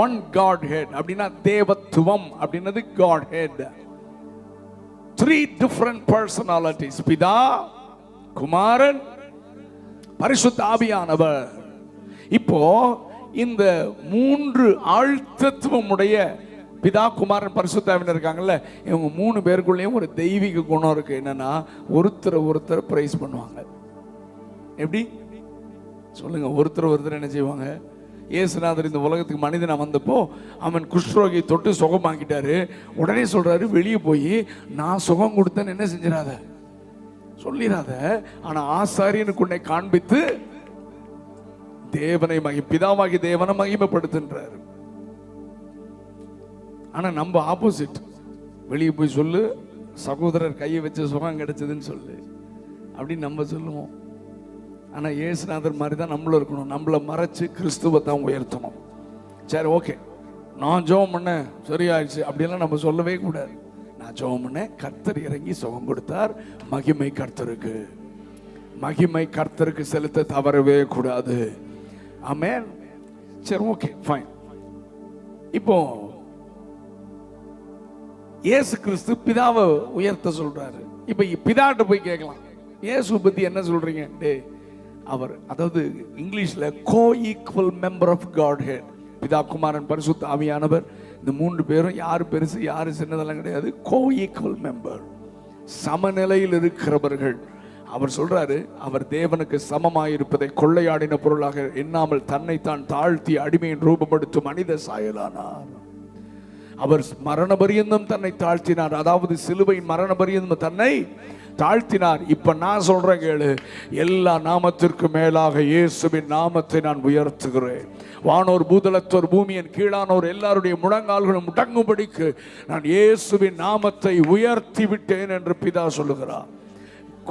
A: One Godhead அப்படின்னா தேவத்துவம் அப்படின்னது Godhead. 3 different personalities. பிதா, குமாரன், பரிசுத்த ஆவியானவர். இப்போ இந்த 3 ஆழ்த்தத்துவம் உடைய பிதா, குமாரன், பரிசுத்த ஆவியானவர் இருக்காங்கல்ல, இவங்க 3 பேருக்குள்ளேயும் ஒரு தெய்வீக குணம் இருக்கு. என்னன்னா, ஒருத்தர் பிரைஸ் பண்ணுவாங்க. எப்படி சொல்லுங்க? ஒருத்தர் என்ன செய்வாங்க? இயேசுநாதர் இந்த உலகத்துக்கு மனிதனா வந்தப்போ அவன் குஷ்ரோகியை தொட்டு சுகமாக்கிட்டாரு. உடனே சொல்றாரு, வெளியே போய் நான் சுகம் கொடுத்தேன்னு என்ன செஞ்சிடாத சொல்லிடாத. ஆனா ஆசாரியனுக்கு உன்னை காண்பித்து தேவனை பிதாவாகி தேவனை மகிமைப்படுத்துன்றார். ஆனா நம்ம ஆப்போசிட். வெளியே போய் சொல்லு, சகோதரர் கையை வச்சு சுகம் கிடைச்சதுன்னு சொல்லு அப்படின்னு நம்ம சொல்லுவோம். ஆனா இயேசுநாதர் மாதிரி தான் நம்மளும் இருக்கணும். நம்மளை மறைச்சு கிறிஸ்துவை தான் உயர்த்தணும். சரி, ஓகே, நான் ஜெபம் பண்ணேன் சரியாயிடுச்சு அப்படியெல்லாம் நம்ம சொல்லவே கூடாது. நான் ஜெபம் பண்ணேன், கர்த்தர் இறங்கி சுகம் கொடுத்தார், மகிமை கர்த்தருக்கு, மகிமை கர்த்தருக்கு செலுத்த தவறவே கூடாது. ஆமென். சரி, ஓகே, ஃபைன். இப்போ இயேசு கிறிஸ்து பிதாவை உயர்த்த சொல்றாரு. இப்ப பிதாட்ட போய் கேட்கலாம், இயேசு பத்தி என்ன சொல்றீங்க? டே, அவர், அதாவது இங்கிலீஷ்ல coequal member of Godhead. பிதா, குமாரன், பரிசுத்த ஆவியானவர், இந்த மூன்று பேரும் யாரு பெருசு யாரு சின்னதெல்லாம் கிடையாது. கோ ஈக்குவல் மெம்பர், சமநிலையில் இருக்கிறவர்கள். அவர் சொல்றாரு, அவர் தேவனுக்கு சமமாயிருப்பதை கொள்ளையாடின பொருளாக எண்ணாமல் தன்னைத்தான் தாழ்த்தி அடிமையின் ரூபப்படுத்தும் மனித சாயலானார். அவர் மரண பரியந்தம் தன்னை தாழ்த்தினார். அதாவது சிலுவையின் மரண பரியந்தம் தன்னை தாழ்த்தினார். இப்ப நான் சொல்றேன் கேளு, எல்லா நாமத்திற்கு மேலாக இயேசுவின் நாமத்தை நான் உயர்த்துகிறேன். வானோர், பூதலத்தோர், பூமியின் கீழானோர் எல்லாருடைய முழங்கால்களும் முடங்கும்படிக்கு நான் இயேசுவின் நாமத்தை உயர்த்தி விட்டேன் என்று பிதா சொல்லுகிறார்.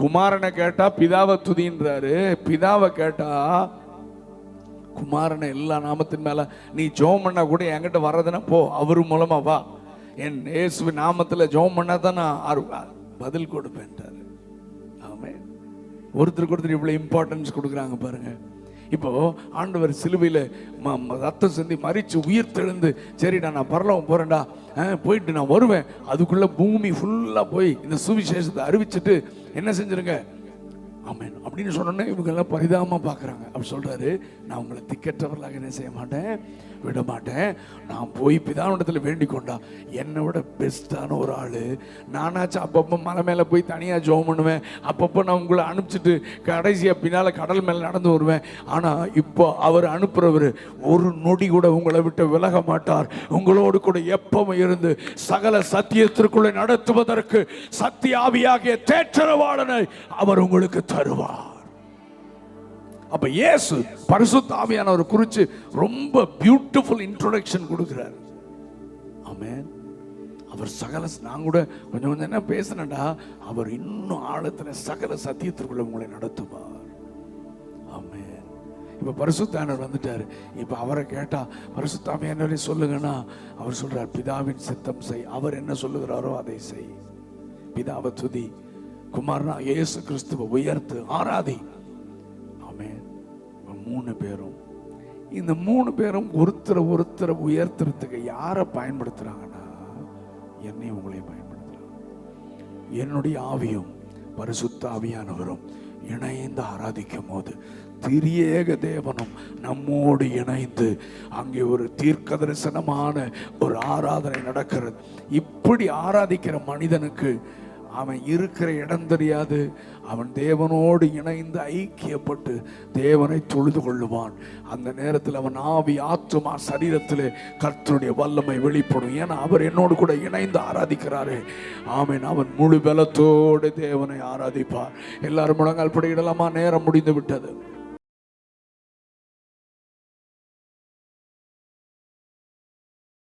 A: குமாரனை கேட்டா பிதாவை துதின்றாரு, பிதாவை கேட்டா குமாரனை எல்லா நாமத்தின் மேல நீ ஜெபம் பண்ணா கூட என்கிட்ட வர்றதுன்னா போ, அவரு மூலமா வா, என் இயேசுவின் நாமத்துல ஜெபம் பண்ணாதான் நான் பதில் கொடுப்பேன்ட்டாரு. ஆமென். ஒருத்தருக்கு ஒருத்தர் இவ்வளவு இம்பார்ட்டன்ஸ் கொடுக்குறாங்க பாருங்க. இப்போ ஆண்டவர் சிலுவையில் ரத்தம் சிந்தி மறிச்சு உயிர் தெழுந்து, சரிடா நான் பரலோகம் போறேன்டா, போயிட்டு நான் வருவேன், அதுக்குள்ள பூமி ஃபுல்லா போய் இந்த சுவிசேஷத்தை அறிவிச்சுட்டு என்ன செஞ்சிருங்க, ஆமென் அப்படின்னு சொன்னோன்னே இவங்க எல்லாம் பரிதாபமா பார்க்குறாங்க. அப்படி சொல்றாரு, நான் உங்களை திக்கற்றவர்களாக என்ன செய்ய மாட்டேன், விட மாட்டேன். நான் போய் பிதாவிடத்தில் வேண்டிக் கொண்டா என்னை விட பெஸ்டான ஒரு ஆளு நானாச்சும் அப்பப்போ மலை மேலே போய் தனியாக ஜெபம் பண்ணுவேன், அப்பப்போ நான் உங்களை அனுப்பிச்சிட்டு கடைசியாக பின்னால் கடல் மேலே நடந்து வருவேன். ஆனால் இப்போ அவர் அனுப்புறவர் ஒரு நொடி கூட உங்களை விட்டு விலக மாட்டார். உங்களோடு கூட எப்பவும் இருந்து சகல சத்தியத்திற்குள்ளே நடத்துவதற்கு சத்திய ஆவியாகிய தேற்றரவாளனை அவர் உங்களுக்கு தருவார். அப்ப இயேசு பரிசுத்த ஆவியானவரை குறித்து ரொம்ப பியூட்டிஃபுல் இன்ட்ரோடக்ஷன் கொடுக்கிறார். ஆமென். அவர் சகல, நான் கூட கொஞ்சம் கொஞ்சம் என்ன பேசினேன்டா, அவர் இன்னும் ஆழத்துல சகல சத்தியத்திற்குள்ள உங்களை நடத்துவார். ஆமென். இப்ப பரிசுத்த ஆவியானவர் வந்துட்டாரு. இப்ப அவரை கேட்டா பரிசுத்த ஆவியானவரே சொல்லுங்கன்னா அவர் சொல்றார், பிதாவின் சித்தம் செய், அவர் என்ன சொல்லுகிறாரோ அதை செய். பிதாவை துதி, குமாரனா இயேசு கிறிஸ்துவை உயர்த்து, ஆராதி. மூணு பேரும், இந்த மூணு பேரும் ஒருத்தரை உயர்த்துறதுக்கு யாரை பயன்படுத்துறாங்கன்னா, என்னை உங்களை பயன்படுத்துறாங்க. என்னுடைய ஆவியும் பரிசுத்த ஆவியானவரும் இணைந்து ஆராதிக்கும் போது திரியேக தேவனும் நம்மோடு இணைந்து அங்கே ஒரு தீர்க்க தரிசனமான ஒரு ஆராதனை நடக்கிறது. இப்படி ஆராதிக்கிற மனிதனுக்கு அவன் இருக்கிற இடம் தெரியாது. அவன் தேவனோடு இணைந்து ஐக்கியப்பட்டு தேவனை தொழுது கொள்ளுவான். அந்த நேரத்தில் அவன் ஆவி, ஆத்துமா, சரீரத்திலே கர்த்தருடைய வல்லமை வெளிப்படும். ஏன்னா அவர் என்னோடு கூட இணைந்து ஆராதிக்கிறாரே. ஆமென். அவன் முழு பலத்தோடு தேவனை ஆராதிப்பார். எல்லாரும் முழங்கால் படியிடலாமா? நேரம் முடிந்து விட்டது.